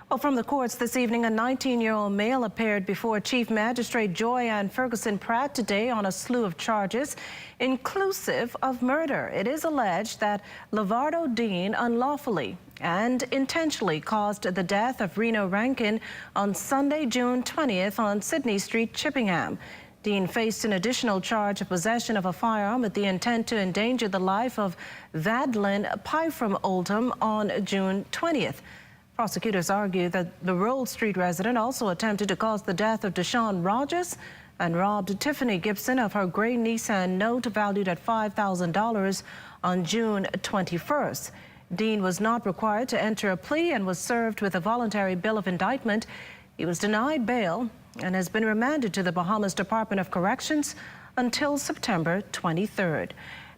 S12: Well, from the courts this evening, a 19-year-old male appeared before Chief Magistrate Joy Ann Ferguson Pratt today on a slew of charges, inclusive of murder. It is alleged that Lavardo Dean unlawfully and intentionally caused the death of Reno Rankin on Sunday, June 20th on Sydney Street, Chippingham. Dean faced an additional charge of possession of a firearm with the intent to endanger the life of Vadlin Pye from Oldham on June 20th. Prosecutors argue that the Roll Street resident also attempted to cause the death of Deshaun Rogers and robbed Tiffany Gibson of her gray Nissan note valued at $5,000 on June 21st. Dean was not required to enter a plea and was served with a voluntary bill of indictment. He was denied bail and has been remanded to the Bahamas Department of Corrections until September 23rd.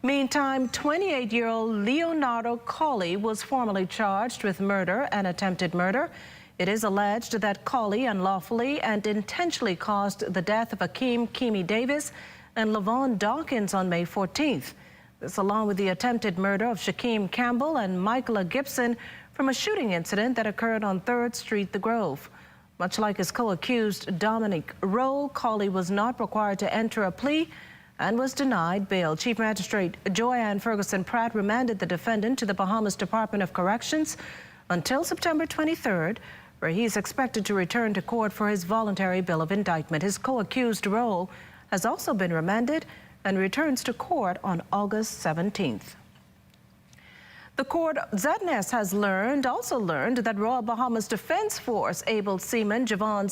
S12: Meantime, 28-year-old Leonardo Colley was formally charged with murder and attempted murder. It is alleged that Colley unlawfully and intentionally caused the death of Akeem Kimi Davis and Lavon Dawkins on May 14th. This along with the attempted murder of Shaquem Campbell and Michaela Gibson from a shooting incident that occurred on 3rd Street, The Grove. Much like his co-accused Dominic Rowe, Colley was not required to enter a plea and was denied bail. Chief Magistrate Joanne Ferguson Pratt remanded the defendant to the Bahamas Department of Corrections until September 23rd, where he is expected to return to court for his voluntary bill of indictment. His co-accused Rowe has also been remanded and returns to court on August 17th. The court ZNS has also learned that Royal Bahamas Defense Force able seaman Javon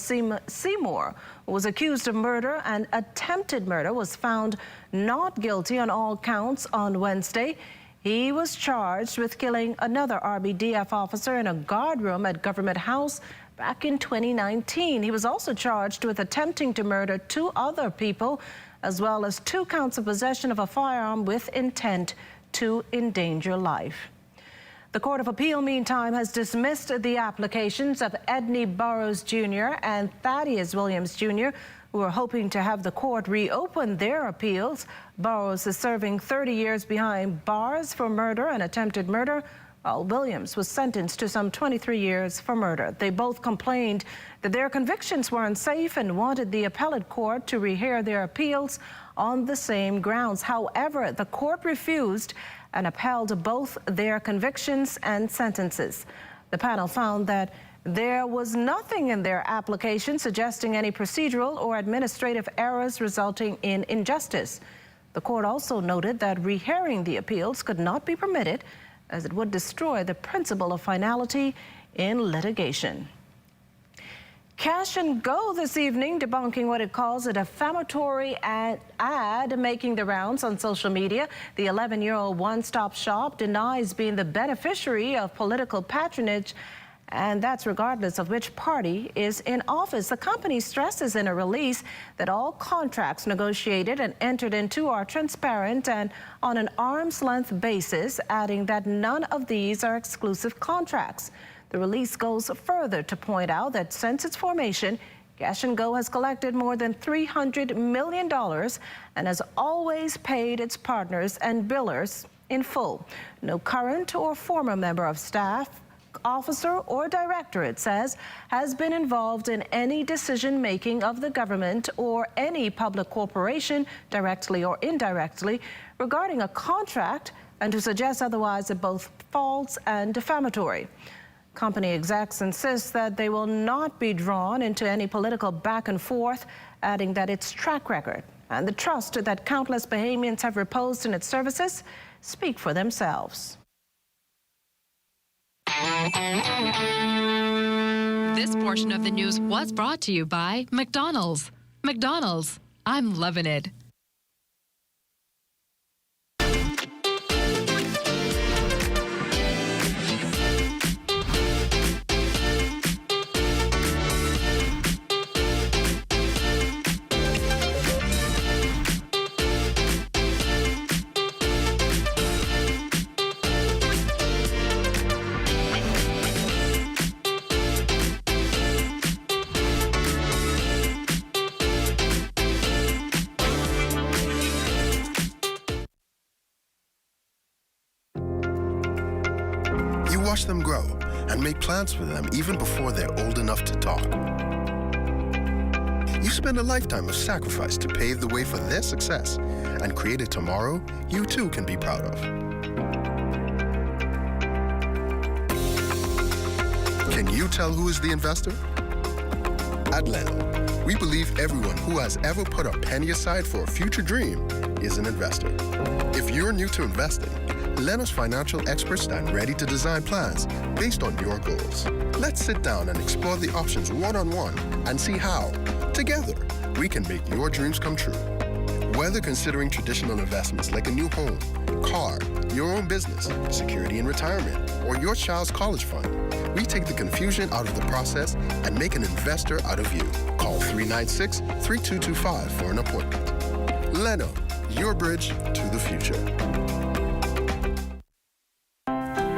S12: Seymour, who was accused of murder and attempted murder, was found not guilty on all counts on Wednesday. He was charged with killing another RBDF officer in a guard room at Government House back in 2019. He was also charged with attempting to murder 2 other people, as well as 2 counts of possession of a firearm with intent to endanger life. The Court of Appeal, meantime, has dismissed the applications of Edney Burrows Jr. and Thaddeus Williams Jr., who are hoping to have the court reopen their appeals. Burrows is serving 30 years behind bars for murder and attempted murder, while Williams was sentenced to some 23 years for murder. They both complained that their convictions were unsafe and wanted the appellate court to rehear their appeals on the same grounds. However, the court refused and upheld both their convictions and sentences. The panel found that there was nothing in their application suggesting any procedural or administrative errors resulting in injustice. The court also noted that rehearing the appeals could not be permitted, as it would destroy the principle of finality in litigation. Cash and Go this evening debunking what it calls a defamatory ad making the rounds on social media. The 11-year-old one-stop shop denies being the beneficiary of political patronage, and that's regardless of which party is in office. The company stresses in a release that all contracts negotiated and entered into are transparent and on an arm's-length basis, adding that none of these are exclusive contracts. The release goes further to point out that since its formation, Cash and Go has collected more than $300 million and has always paid its partners and billers in full. No current or former member of staff, officer, or director, it says, has been involved in any decision-making of the government or any public corporation, directly or indirectly, regarding a contract, and to suggest otherwise is both false and defamatory. Company execs insist that they will not be drawn into any political back and forth, adding that its track record and the trust that countless Bahamians have reposed in its services speak for themselves.
S18: This portion of the news was brought to you by McDonald's. McDonald's, I'm loving it.
S4: Watch them grow and make plans for them even before they're old enough to talk. You spend a lifetime of sacrifice to pave the way for their success and create a tomorrow you too can be proud of. Can you tell who is the investor? At Leno, we believe everyone who has ever put a penny aside for a future dream is an investor. If you're new to investing, Leno's financial experts stand ready to design plans based on your goals. Let's sit down and explore the options one-on-one and see how, together, we can make your dreams come true. Whether considering traditional investments like a new home, car, your own business, security in retirement, or your child's college fund, we take the confusion out of the process and make an investor out of you. Call 396-3225 for an appointment. Leno, your bridge to the future.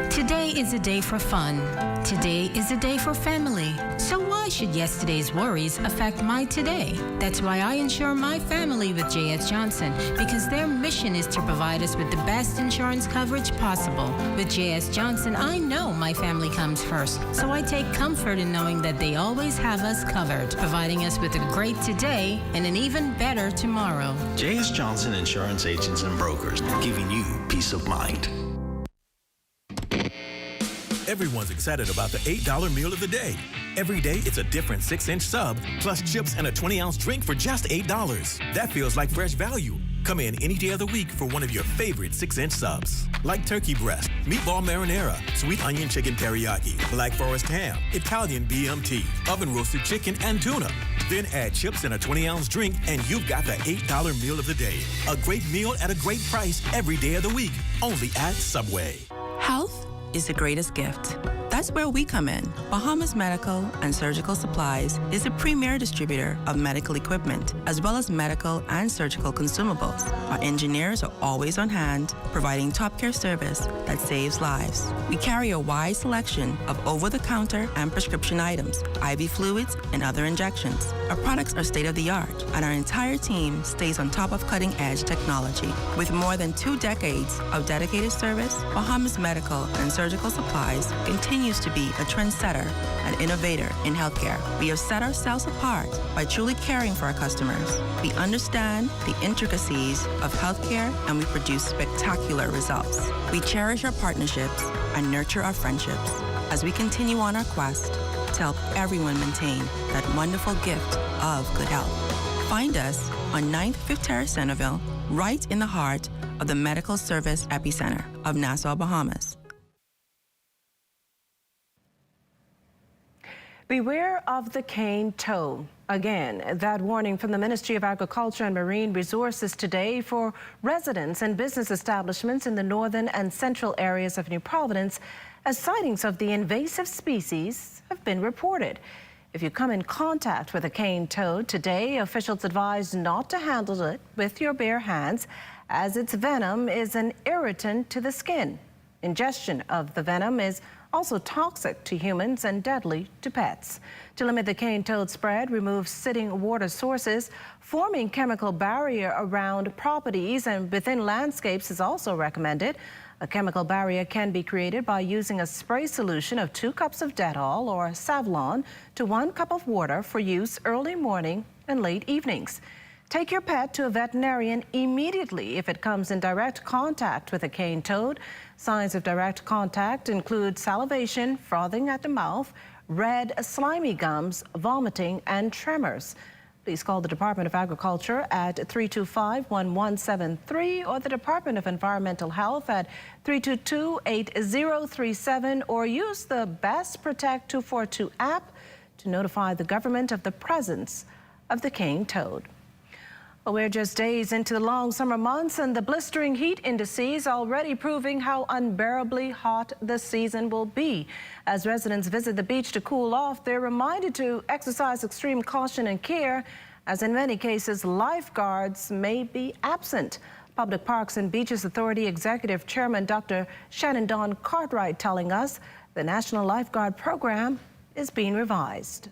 S5: Today is a day for fun. Today is a day for family. So why should yesterday's worries affect my today? That's why I insure my family with J.S. Johnson, because their mission is to provide us with the best insurance coverage possible. With J.S. Johnson, I know my family comes first, so I take comfort in knowing that they always have us covered, providing us with a great today and an even better tomorrow.
S6: J.S. Johnson Insurance Agents and Brokers, giving you peace of mind.
S20: Everyone's excited about the $8 meal of the day. Every day, it's a different 6-inch sub, plus chips and a 20-ounce drink for just $8. That feels like fresh value. Come in any day of the week for one of your favorite 6-inch subs, like turkey breast, meatball marinara, sweet onion chicken teriyaki, black forest ham, Italian BMT, oven roasted chicken, and tuna. Then add chips and a 20-ounce drink, and you've got the $8 meal of the day. A great meal at a great price every day of the week, only at Subway.
S21: Health is the greatest gift. That's where we come in. Bahamas Medical and Surgical Supplies is a premier distributor of medical equipment, as well as medical and surgical consumables. Our engineers are always on hand, providing top care service that saves lives. We carry a wide selection of over-the-counter and prescription items, IV fluids, and other injections. Our products are state-of-the-art, and our entire team stays on top of cutting-edge technology. With more than 2 decades of dedicated service, Bahamas Medical and Surgical Supplies continues to be a trendsetter and innovator in healthcare. We have set ourselves apart by truly caring for our customers. We understand the intricacies of healthcare, and we produce spectacular results. We cherish our partnerships and nurture our friendships as we continue on our quest to help everyone maintain that wonderful gift of good health. Find us on 9th Fifth Terrace, Centerville, right in the heart of the medical service epicenter of Nassau, Bahamas.
S12: Beware of the cane toad. Again, that warning from the Ministry of Agriculture and Marine Resources today for residents and business establishments in the northern and central areas of New Providence, as sightings of the invasive species have been reported. If you come in contact with a cane toad today, officials advise not to handle it with your bare hands, as its venom is an irritant to the skin. Ingestion of the venom is also toxic to humans and deadly to pets. To limit the cane toad spread, remove sitting water sources. Forming chemical barrier around properties and within landscapes is also recommended. A chemical barrier can be created by using a spray solution of 2 cups of Dettol or Savlon to 1 cup of water for use early morning and late evenings. Take your pet to a veterinarian immediately if it comes in direct contact with a cane toad. Signs of direct contact include salivation, frothing at the mouth, red, slimy gums, vomiting, and tremors. Please call the Department of Agriculture at 325-1173 or the Department of Environmental Health at 322-8037, or use the Best Protect 242 app to notify the government of the presence of the cane toad. Well, we're just days into the long summer months, and the blistering heat indices already proving how unbearably hot the season will be. As residents visit the beach to cool off, they're reminded to exercise extreme caution and care, as in many cases, lifeguards may be absent. Public Parks and Beaches Authority Executive Chairman Dr. Shannon Dawn Cartwright telling us the National Lifeguard Program is being revised.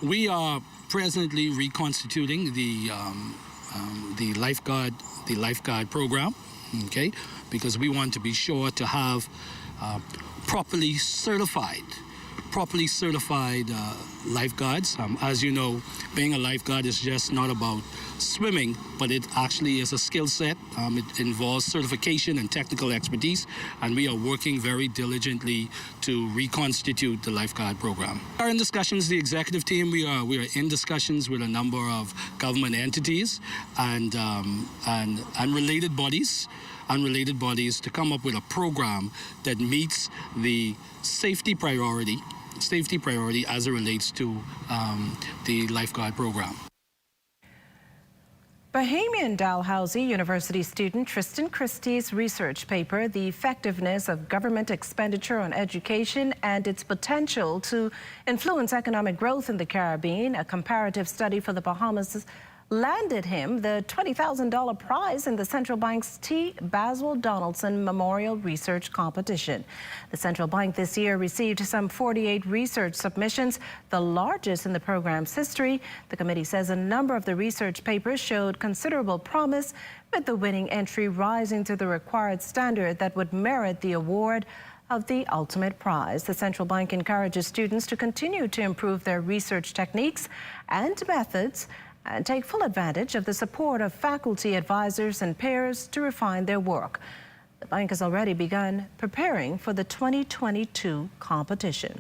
S22: We are presently reconstituting the lifeguard program, okay? Because we want to be sure to have properly certified lifeguards. As you know, being a lifeguard is just not about swimming, but it actually is a skill set. It involves certification and technical expertise, and we are working very diligently to reconstitute the lifeguard program. We are in discussions, the executive team, we are in discussions with a number of government entities and related bodies and related bodies to come up with a program that meets the safety priority as it relates to the lifeguard program.
S12: Bahamian Dalhousie University student Tristan Christie's research paper, The Effectiveness of Government Expenditure on Education and Its Potential to Influence Economic Growth in the Caribbean, a comparative study for the Bahamas, landed him the $20,000 prize in the Central Bank's T. Basil Donaldson Memorial Research Competition. The Central Bank this year received some 48 research submissions, the largest in the program's history. The committee says a number of the research papers showed considerable promise, with the winning entry rising to the required standard that would merit the award of the ultimate prize. The Central Bank encourages students to continue to improve their research techniques and methods and take full advantage of the support of faculty, advisors, and peers to refine their work. The bank has already begun preparing for the 2022 competition.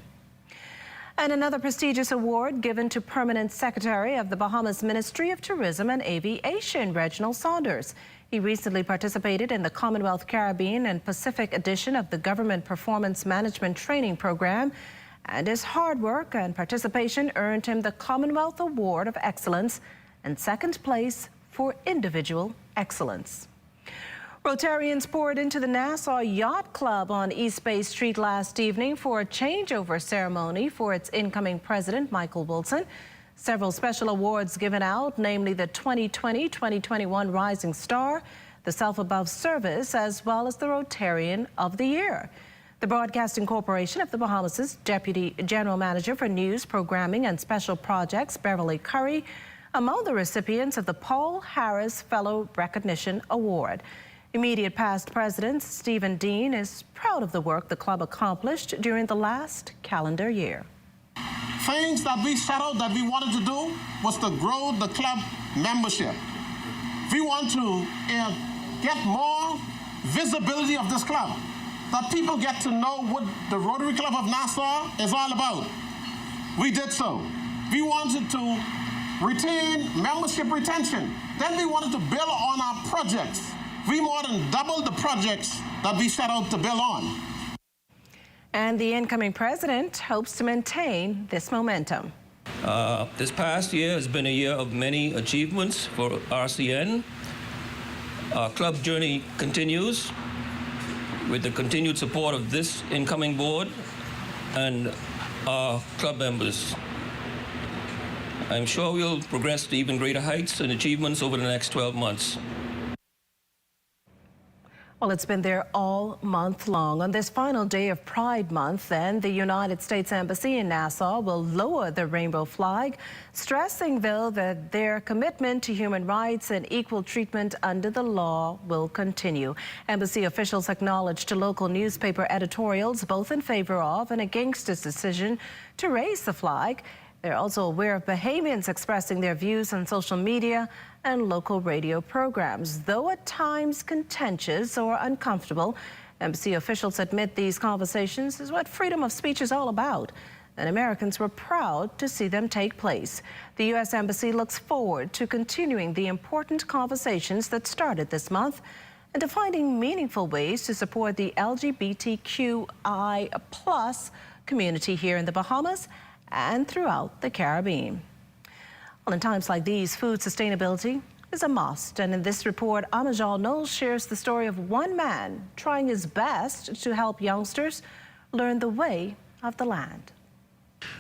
S12: And another prestigious award given to Permanent Secretary of the Bahamas Ministry of Tourism and Aviation, Reginald Saunders. He recently participated in the Commonwealth Caribbean and Pacific edition of the Government Performance Management Training Program, and his hard work and participation earned him the Commonwealth Award of Excellence and second place for individual excellence. Rotarians poured into the Nassau Yacht Club on East Bay Street last evening for a changeover ceremony for its incoming president, Michael Wilson. Several special awards given out, namely the 2020-2021 Rising Star, the Self-Above Service, as well as the Rotarian of the Year. The Broadcasting Corporation of the Bahamas' Deputy General Manager for News, Programming and Special Projects, Beverly Curry, among the recipients of the Paul Harris Fellow Recognition Award. Immediate past President Stephen Dean is proud of the work the club accomplished during the last calendar year.
S2: Things that we set out that we wanted to do was to grow the club membership. We want to get more visibility of this club, that people get to know what the Rotary Club of Nassau is all about. We did so. We wanted to retain membership retention. Then we wanted to build on our projects. We more than doubled the projects that we set out to build on.
S12: And the incoming president hopes to maintain this momentum.
S7: This past year has been a year of many achievements for RCN. Our club journey continues with the continued support of this incoming board and our club members. I'm sure we'll progress to even greater heights and achievements over the next 12 months.
S12: Well, it's been there all month long. On this final day of Pride Month, then, the United States Embassy in Nassau will lower the rainbow flag, stressing, though, that their commitment to human rights and equal treatment under the law will continue. Embassy officials acknowledged to local newspaper editorials both in favor of and against this decision to raise the flag. They're also aware of Bahamians expressing their views on social media and local radio programs. Though at times contentious or uncomfortable, embassy officials admit these conversations is what freedom of speech is all about, and Americans were proud to see them take place. The U.S. Embassy looks forward to continuing the important conversations that started this month and to finding meaningful ways to support the LGBTQI+ community here in the Bahamas and throughout the Caribbean. Well, in times like these, food sustainability is a must. And in this report, Amajal Knowles shares the story of one man trying his best to help youngsters learn the way of the land.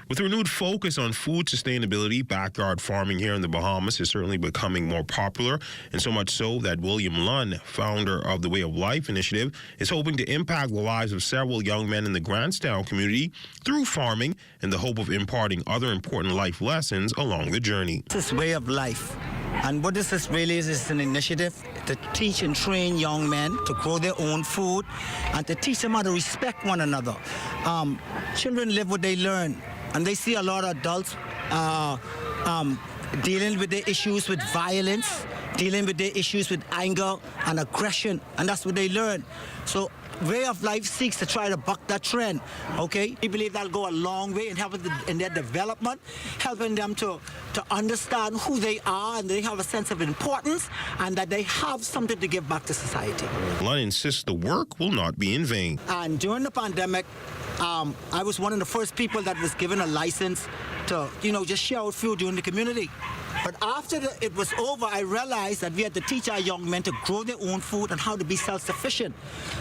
S8: With a renewed focus on food sustainability, backyard farming here in the Bahamas is certainly becoming more popular, and so much so that William Lunn, founder of the Way of Life Initiative, is hoping to impact the lives of several young men in the Grantstown community through farming in the hope of imparting other important life lessons along the journey.
S11: This is Way of Life. And what this is really is an initiative to teach and train young men to grow their own food and to teach them how to respect one another. Children live what they learn, and they see a lot of adults dealing with the issues with violence dealing with their issues with anger and aggression, and that's what they learn. So Way of Life seeks to try to buck that trend, okay? We believe that'll go a long way in helping in their development, helping them to understand who they are, and they have a sense of importance, and that they have something to give back to society.
S8: Lunn insists the work will not be in vain.
S11: And during the pandemic, I was one of the first people that was given a license to, just share out food during the community. But after it was over, I realized that we had to teach our young men to grow their own food and how to be self-sufficient.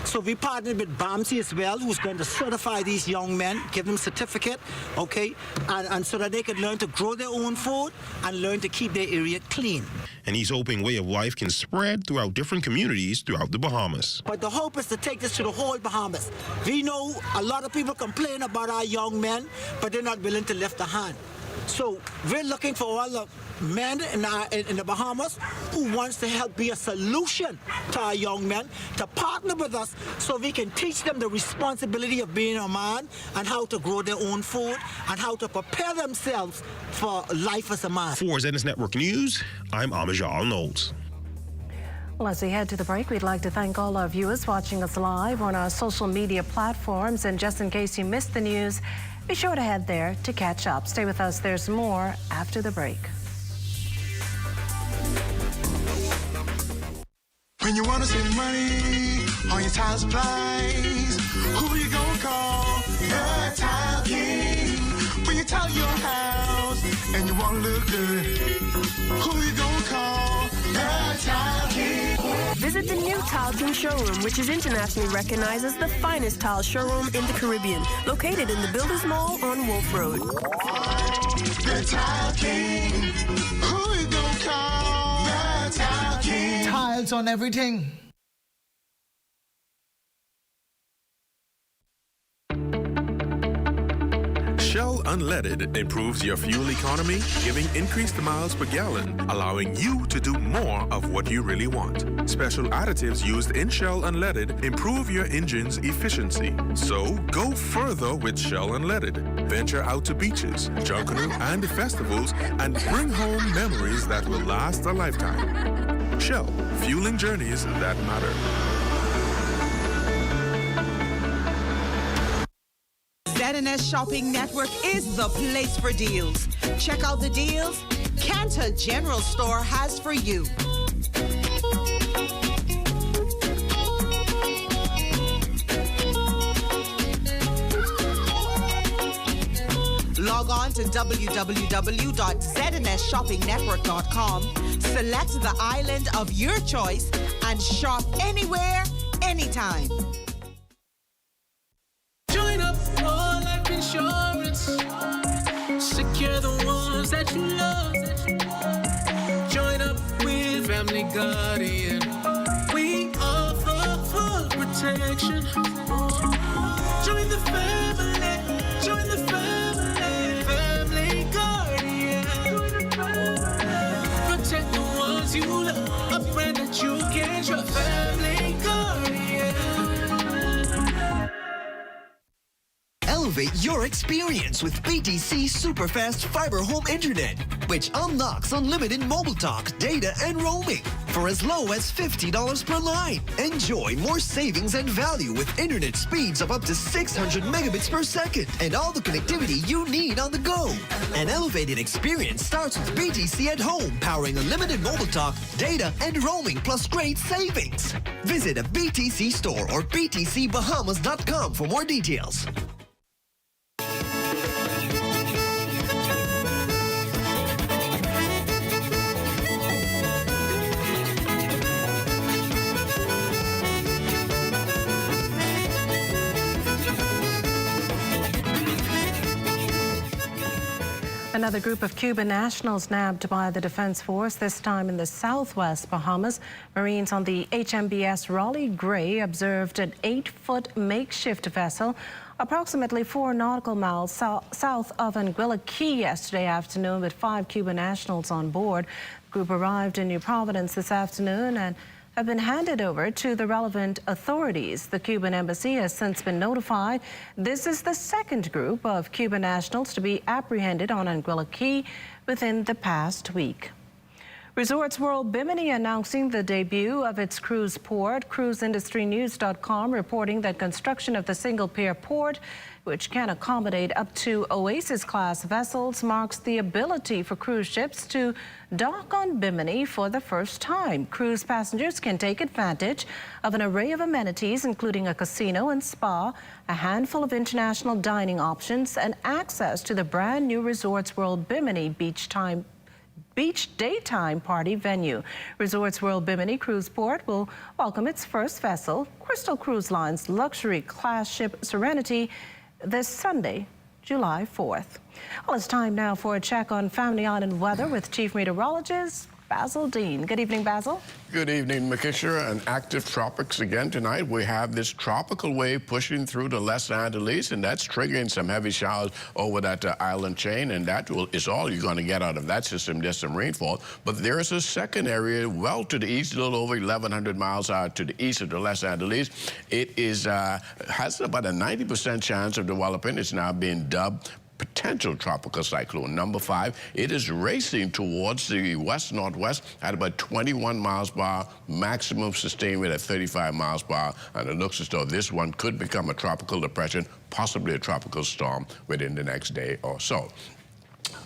S11: So we partnered with BAMSI as well, who's going to certify these young men, give them a certificate, okay, and so that they could learn to grow their own food and learn to keep their area clean.
S8: And he's hoping Way of Life can spread throughout different communities throughout the Bahamas.
S11: But the hope is to take this to the whole Bahamas. We know a lot of people complain about our young men, but they're not willing to lift a hand. So we're looking for all the men in the Bahamas who wants to help be a solution to our young men, to partner with us so we can teach them the responsibility of being a man and how to grow their own food and how to prepare themselves for life as a man.
S8: For ZNS Network News, I'm Amajal Knowles.
S12: Well, as we head to the break, we'd like to thank all our viewers watching us live on our social media platforms. And just in case you missed the news, be sure to head there to catch up. Stay with us. There's more after the break.
S28: When you want to save money on your tile supplies, who you gonna call? The Tile King. When you tile your house and you want to look good, who you gonna call? The Tile King.
S9: Visit the new Tile King showroom, which is internationally recognized as the finest tile showroom in the Caribbean, located in the Builders Mall on Wolf Road.
S28: The Tile King. Who you gonna call? The Tile King.
S13: Tiles on everything.
S14: Shell Unleaded improves your fuel economy, giving increased miles per gallon, allowing you to do more of what you really want. Special additives used in Shell Unleaded improve your engine's efficiency. So go further with Shell Unleaded. Venture out to beaches, Junkanoo, and festivals and bring home memories that will last a lifetime. Shell, fueling journeys that matter.
S23: ZNS Shopping Network is the place for deals. Check out the deals Cantor General Store has for you. Log on to www.znsshoppingnetwork.com, select the island of your choice, and shop anywhere, anytime.
S28: Join up for life insurance. Secure the ones that you love. Join up with Family Guardian. We offer full protection. Join the family. Join the family. Family Guardian. Protect the ones you love. A brand that you can trust. Family Guardian.
S16: Elevate your experience with BTC Superfast Fiber Home Internet, which unlocks unlimited mobile talk, data, and roaming for as low as $50 per line. Enjoy more savings and value with internet speeds of up to 600 megabits per second and all the connectivity you need on the go. An elevated experience starts with BTC at home, powering unlimited mobile talk, data, and roaming plus great savings. Visit a BTC store or btcbahamas.com for more details.
S12: Another group of Cuban nationals nabbed by the Defense Force, this time in the southwest Bahamas. Marines on the HMBS Raleigh Gray observed an 8-foot makeshift vessel approximately 4 nautical miles south of Anguilla Key yesterday afternoon with 5 Cuban nationals on board. The group arrived in New Providence this afternoon and have been handed over to the relevant authorities. The Cuban embassy has since been notified. This is the second group of Cuban nationals to be apprehended on Anguilla Key within the past week. Resorts World Bimini announcing the debut of its cruise port. CruiseIndustryNews.com reporting that construction of the single-pier port, which can accommodate up to Oasis-class vessels, marks the ability for cruise ships to dock on Bimini for the first time. Cruise passengers can take advantage of an array of amenities, including a casino and spa, a handful of international dining options, and access to the brand new Resorts World Bimini Beach daytime party venue. Resorts World Bimini Cruise Port will welcome its first vessel, Crystal Cruise Line's luxury class ship Serenity, this Sunday, July 4th. Well, it's time now for a check on Family Island weather with Chief Meteorologist Basil Dean. Good evening, Basil.
S10: Good evening, Makisha. An active tropics again tonight. We have this tropical wave pushing through the Les Antilles, and that's triggering some heavy showers over that island chain, and that is all you're going to get out of that system, just some rainfall. But there is a second area well to the east, a little over 1,100 miles out to the east of the Les Antilles. It is has about a 90% chance of developing. It's now being dubbed potential tropical cyclone number 5. It is racing towards the west-northwest at about 21 miles per hour, maximum sustained rate at 35 miles per hour. And it looks as though this one could become a tropical depression, possibly a tropical storm within the next day or so.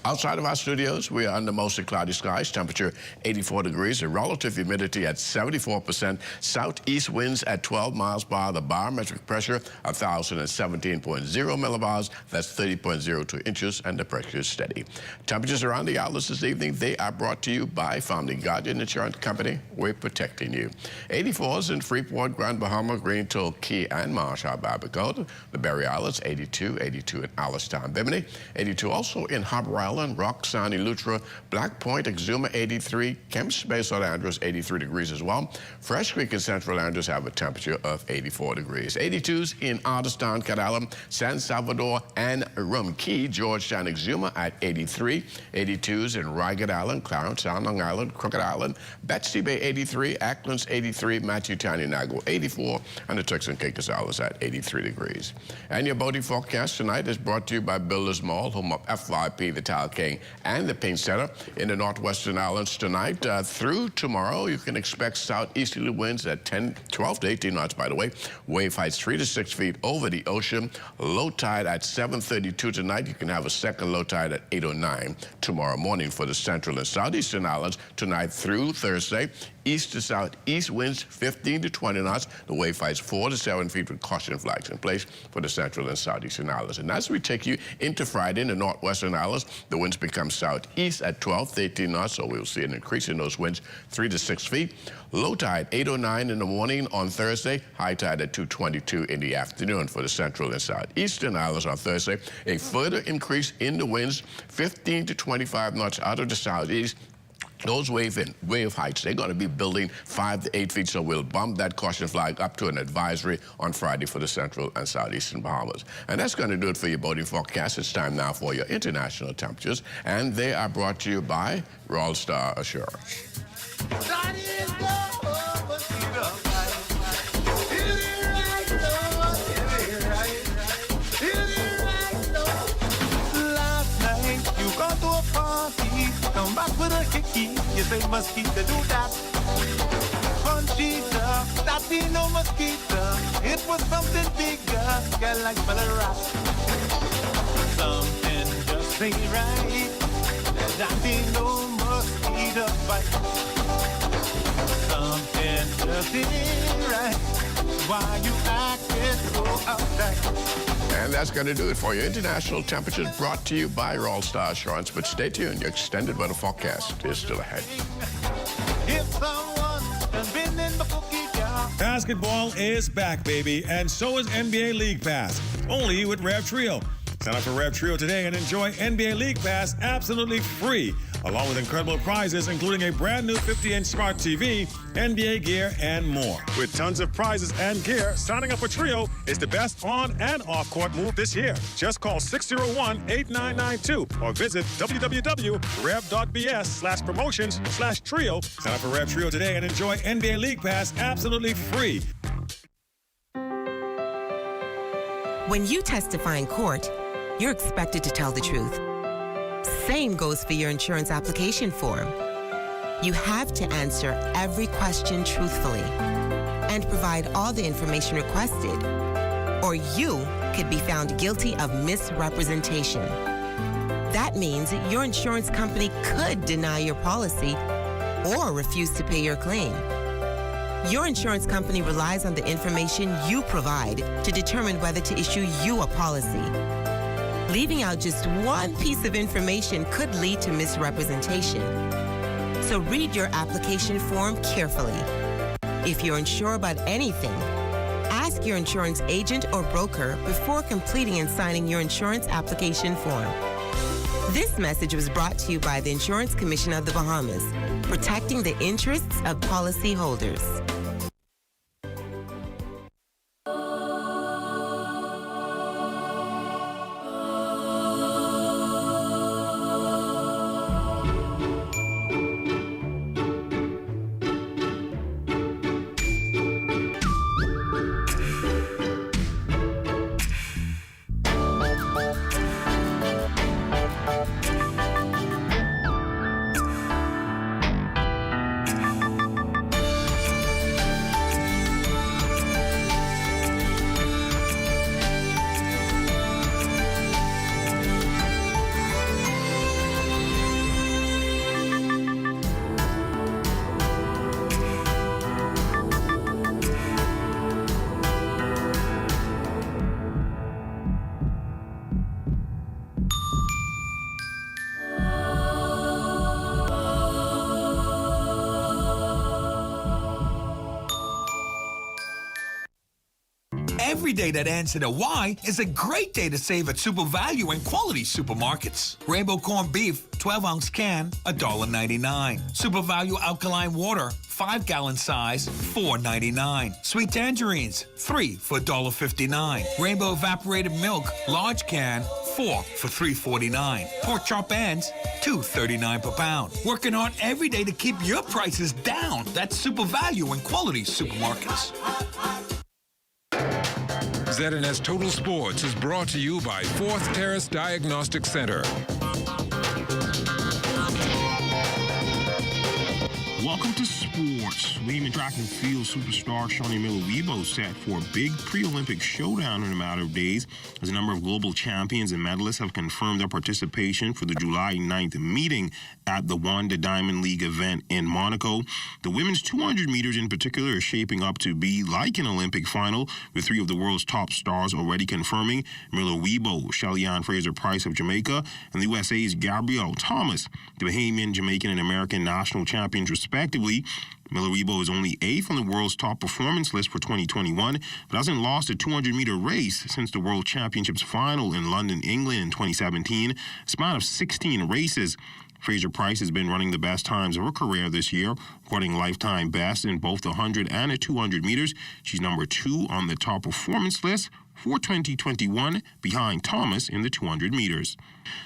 S10: Outside of our studios, we are under mostly cloudy skies, temperature 84 degrees, the relative humidity at 74%, southeast winds at 12 miles per hour, the barometric pressure 1,017.0 millibars, that's 30.02 inches, and the pressure is steady. Temperatures around the outlets this evening, they are brought to you by Family Guardian Insurance Company. We're protecting you. 84s in Freeport, Grand Bahama, Greentown, Key, and Marshall, Barbacoa. The Berry Islands, 82, 82 in Alistown, Bimini, 82 also in Harbor Island, Rock, San Eleuthera, Black Point, Exuma 83, Kemps Bay, St. Andrews 83 degrees as well. Fresh Creek and Central Andrews have a temperature of 84 degrees. 82s in Artistown, Cat Island, San Salvador, and Rum Key, Georgetown, Exuma at 83. 82s in Ragged Island, Clarence, Sound, Long Island, Crooked Island, Betsy Bay 83, Acklands 83, Matthew Town, Nago 84, and the Turks and Caicos Islands at 83 degrees. And your boating forecast tonight is brought to you by Builders Mall, home of FYP, the Tile King, and the Paint Center in the Northwestern Islands tonight. Through tomorrow, you can expect southeasterly winds at 12 to 18 knots, by the way. Wave heights 3 to 6 feet over the ocean. Low tide at 7:32 tonight. You can have a second low tide at 8:09 tomorrow morning for the central and southeastern islands tonight through Thursday. East to southeast winds 15 to 20 knots. The wave heights 4 to 7 feet with caution flags in place for the central and southeastern islands. And as we take you into Friday in the northwestern islands, the winds become southeast at 12 to 18 knots, so we'll see an increase in those winds 3 to 6 feet. Low tide 8:09 in the morning on Thursday. High tide at 2:22 in the afternoon for the central and southeastern islands on Thursday. A further increase in the winds 15 to 25 knots out of the southeast. Those wave heights, they're going to be building 5 to 8 feet, so we'll bump that caution flag up to an advisory on Friday for the central and southeastern Bahamas. And that's going to do it for your boating forecast. It's time now for your international temperatures, and they are brought to you by Royal Star Assurance.
S28: Come back with a hickey, you say mosquito do that. Conchita, that be no mosquito. It was something bigger, girl like smell a rat. Something just ain't right. That be no mosquito bite. Something just ain't right. Why you acting so uptight?
S10: And that's going to do it for your international temperatures brought to you by Royal Star Assurance. But stay tuned, your extended weather forecast is still ahead.
S13: Basketball is back, baby, and so is NBA League Pass, only with Rev Trio. Sign up for Rev Trio today and enjoy NBA League Pass absolutely free, along with incredible prizes, including a brand new 50-inch smart TV, NBA gear, and more. With tons of prizes and gear, signing up for Trio is the best on and off-court move this year. Just call 601-8992 or visit www.rev.bs/promotions/trio. Sign up for Rev Trio today and enjoy NBA League Pass absolutely free.
S15: When you testify in court, you're expected to tell the truth. Same goes for your insurance application form. You have to answer every question truthfully and provide all the information requested, or you could be found guilty of misrepresentation. That means your insurance company could deny your policy or refuse to pay your claim. Your insurance company relies on the information you provide to determine whether to issue you a policy. Leaving out just one piece of information could lead to misrepresentation. So read your application form carefully. If you're unsure about anything, ask your insurance agent or broker before completing and signing your insurance application form. This message was brought to you by the Insurance Commission of the Bahamas, protecting the interests of policyholders.
S1: Every day that ends in a Y is a great day to save at Super Value and Quality Supermarkets. Rainbow corned beef, 12-ounce can, $1.99. Super Value alkaline water, 5-gallon size, $4.99. Sweet tangerines, 3 for $1.59. Rainbow evaporated milk, large can, 4 for $3.49. Pork chop ends, $2.39 per pound. Working hard every day to keep your prices down. That's Super Value and Quality Supermarkets.
S3: ZNS Total Sports is brought to you by Fourth Terrace Diagnostic Center.
S8: Welcome to sports. Lehman track and field superstar Shawnee Miller-Weibo set for a big pre-Olympic showdown in a matter of days as a number of global champions and medalists have confirmed their participation for the July 9th meeting at the Wanda Diamond League event in Monaco. The women's 200 meters in particular is shaping up to be like an Olympic final, with 3 of the world's top stars already confirming: Miller-Weibo, Shelly-Ann Fraser-Price of Jamaica, and the USA's Gabrielle Thomas, the Bahamian, Jamaican, and American national champions respectively. Miller-Weibo is only 8th on the world's top performance list for 2021, but hasn't lost a 200-meter race since the World Championships final in London, England in 2017, a span of 16 races. Fraser-Price has been running the best times of her career this year, recording lifetime best in both the 100 and the 200 meters. She's number 2 on the top performance list for 2021, behind Thomas in the 200 meters.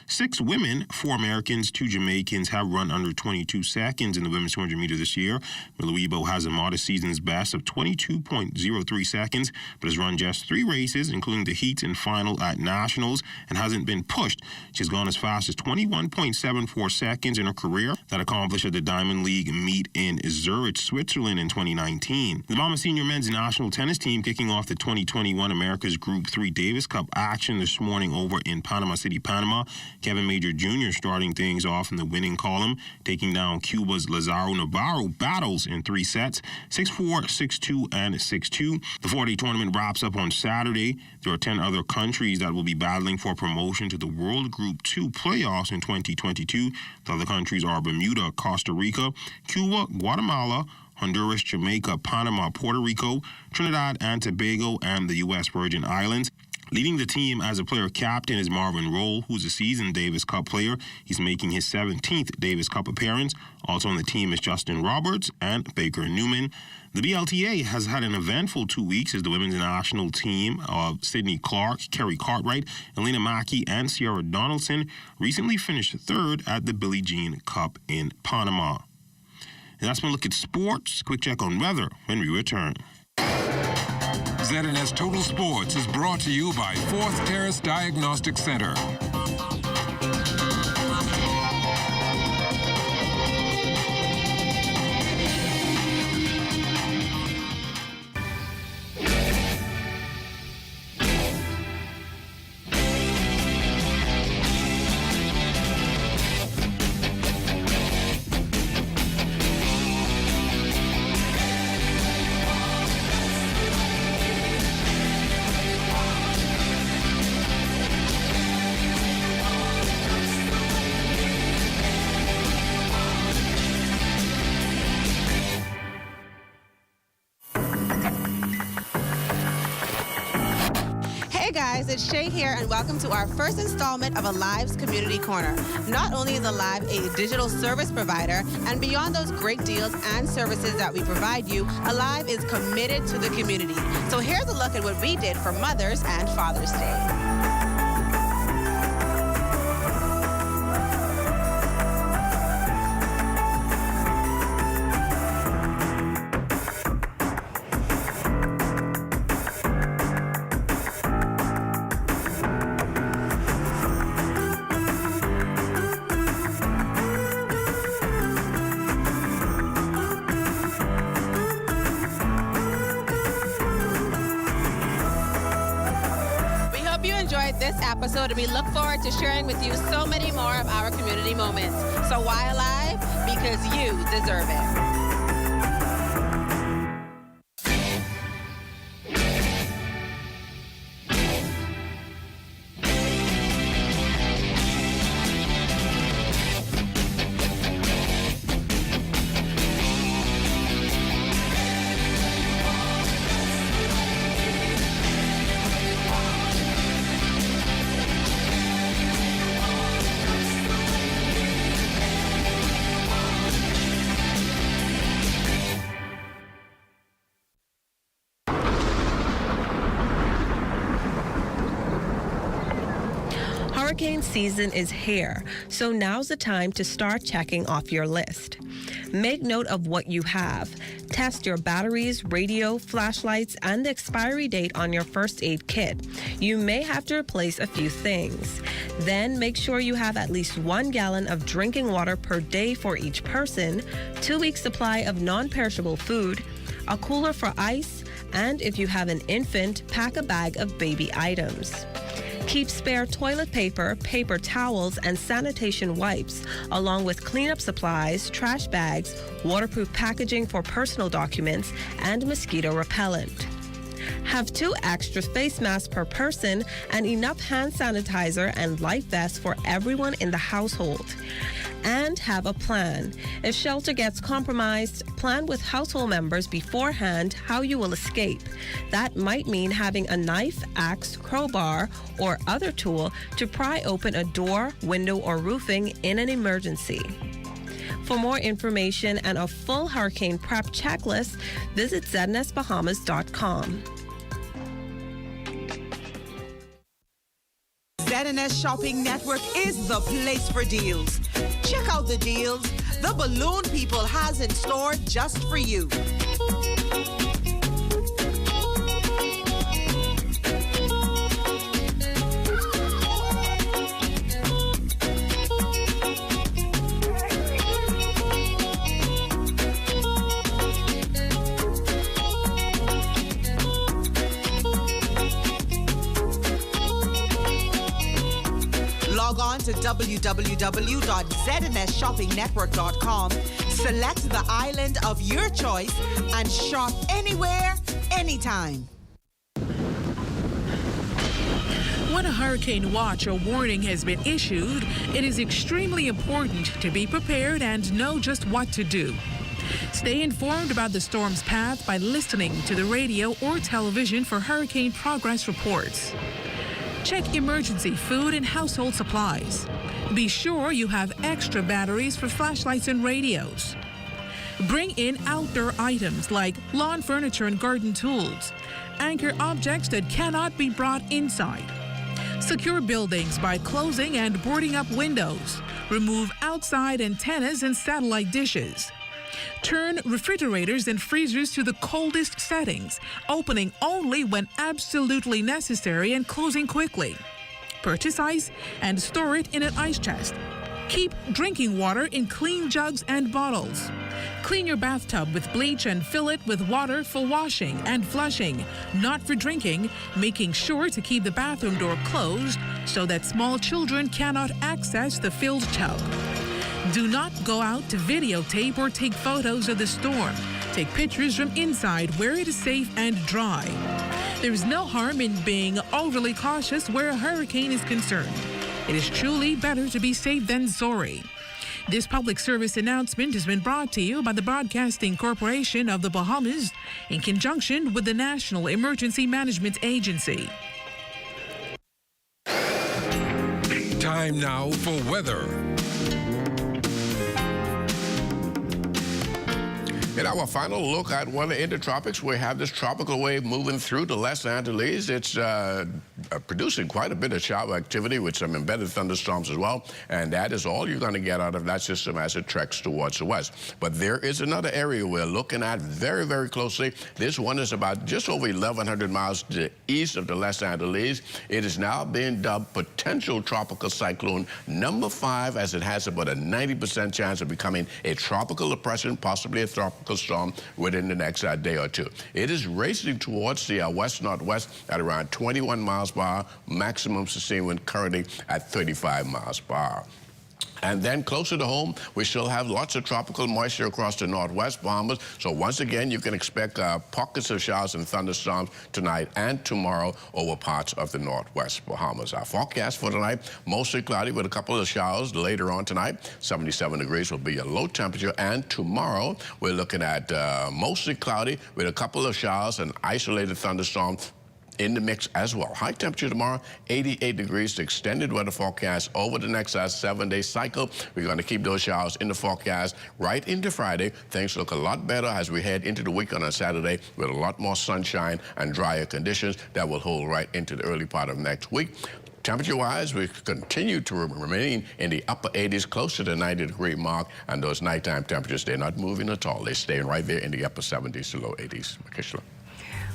S8: 6 women, 4 Americans, 2 Jamaicans have run under 22 seconds in the women's 200 meters this year. Miller-Weibo has a modest season's best of 22.03 seconds, but has run just 3 races, including the heats and final at Nationals, and hasn't been pushed. She's gone as fast as 21.74 seconds in her career, that accomplished at the Diamond League meet in Zurich, Switzerland in 2019. The Bahamas senior men's national tennis team kicking off the 2021 America's Group 3 Davis Cup action this morning over in Panama City, Panama. Kevin Major Jr. starting things off in the winning column, taking down Cuba's Lazaro Navarro. Battles in 3 sets, 6-4, 6-2, and 6-2. The 4-day tournament wraps up on Saturday. There are 10 other countries that will be battling for promotion to the World Group 2 playoffs in 2022. The other countries are Bermuda, Costa Rica, Cuba, Guatemala, Honduras, Jamaica, Panama, Puerto Rico, Trinidad and Tobago, and the U.S. Virgin Islands. Leading the team as a player captain is Marvin Roll, who's a seasoned Davis Cup player. He's making his 17th Davis Cup appearance. Also on the team is Justin Roberts and Baker Newman. The BLTA has had an eventful 2 weeks as the women's national team of Sydney Clark, Kerry Cartwright, Elena Mackey, and Sierra Donaldson recently finished 3rd at the Billie Jean Cup in Panama. And that's my look at sports. Quick check on weather when we return.
S3: ZNS Total Sports is brought to you by Fourth Terrace Diagnostic Center.
S15: guys, it's Shay here, and welcome to our first installment of Alive's Community Corner. Not only is Alive a digital service provider, and beyond those great deals and services that we provide you, Alive is committed to the community. So here's a look at what we did for Mother's and Father's Day. This episode, and we look forward to sharing with you so many more of our community moments. So why Alive? Because you deserve it. Hurricane season is here, so now's the time to start checking off your list. Make note of what you have. Test your batteries, radio, flashlights, and the expiry date on your first aid kit. You may have to replace a few things. Then make sure you have at least 1 gallon of drinking water per day for each person, 2 weeks supply of non-perishable food, a cooler for ice, and if you have an infant, pack a bag of baby items. Keep spare toilet paper, paper towels, and sanitation wipes, along with cleanup supplies, trash bags, waterproof packaging for personal documents, and mosquito repellent. Have 2 extra face masks per person and enough hand sanitizer and life vests for everyone in the household. And have a plan. If shelter gets compromised, plan with household members beforehand how you will escape. That might mean having a knife, axe, crowbar, or other tool to pry open a door, window, or roofing in an emergency. For more information and a full hurricane prep checklist, visit ZNSBahamas.com.
S23: ZNS Shopping Network is the place for deals. Check out the deals the Balloon People has in store just for you. Log on to www.znsshoppingnetwork.com, select the island of your choice, and shop anywhere, anytime.
S4: When a hurricane watch or warning has been issued, it is extremely important to be prepared and know just what to do. Stay informed about the storm's path by listening to the radio or television for hurricane progress reports. Check emergency food and household supplies. Be sure you have extra batteries for flashlights and radios. Bring in outdoor items like lawn furniture and garden tools. Anchor objects that cannot be brought inside. Secure buildings by closing and boarding up windows. Remove outside antennas and satellite dishes. Turn refrigerators and freezers to the coldest settings, opening only when absolutely necessary and closing quickly. Purchase ice and store it in an ice chest. Keep drinking water in clean jugs and bottles. Clean your bathtub with bleach and fill it with water for washing and flushing, not for drinking, making sure to keep the bathroom door closed so that small children cannot access the filled tub. Do not go out to videotape or take photos of the storm. Take pictures from inside where it is safe and dry. There is no harm in being overly cautious where a hurricane is concerned. It is truly better to be safe than sorry. This public service announcement has been brought to you by the Broadcasting Corporation of the Bahamas in conjunction with the National Emergency Management Agency.
S3: Time now for weather.
S10: In our final look at weather in the tropics, we have this tropical wave moving through the Los Angeles. It's producing quite a bit of shower activity with some embedded thunderstorms as well. And that is all you're going to get out of that system as it treks towards the west. But there is another area we're looking at very, very closely. This one is about just over 1,100 miles to the east of the Los Angeles. It is now being dubbed potential tropical cyclone number 5, as it has about a 90% chance of becoming a tropical depression, possibly a tropical storm within the next day or two. It is racing towards the west-northwest at around 21 miles per hour, maximum sustained wind currently at 35 miles per hour. And then closer to home, we still have lots of tropical moisture across the northwest Bahamas. So once again, you can expect pockets of showers and thunderstorms tonight and tomorrow over parts of the northwest Bahamas. Our forecast for tonight, mostly cloudy with a couple of showers later on tonight. 77 degrees will be a low temperature. And tomorrow, we're looking at mostly cloudy with a couple of showers and isolated thunderstorms in the mix as well. High temperature tomorrow, 88 degrees. The extended weather forecast over the next 7-day cycle. We're going to keep those showers in the forecast right into Friday. Things look a lot better as we head into the weekend on Saturday with a lot more sunshine and drier conditions that will hold right into the early part of next week. Temperature-wise, we continue to remain in the upper 80s, close to the 90-degree mark, and those nighttime temperatures, they're not moving at all. They're staying right there in the upper 70s to low 80s. Makishla.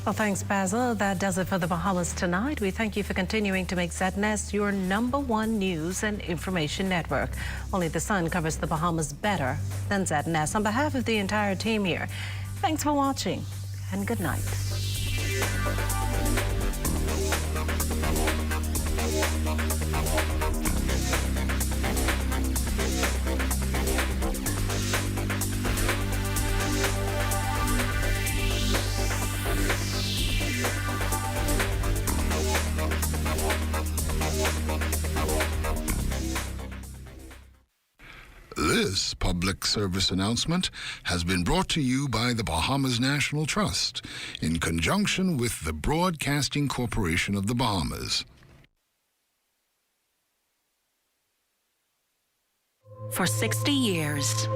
S12: Well, thanks, Basil. That does it for the Bahamas tonight. We thank you for continuing to make ZNS your #1 news and information network. Only the sun covers the Bahamas better than ZNS. On behalf of the entire team here, thanks for watching and good night.
S5: This public service announcement has been brought to you by the Bahamas National Trust in conjunction with the Broadcasting Corporation of the Bahamas.
S21: For 60 years,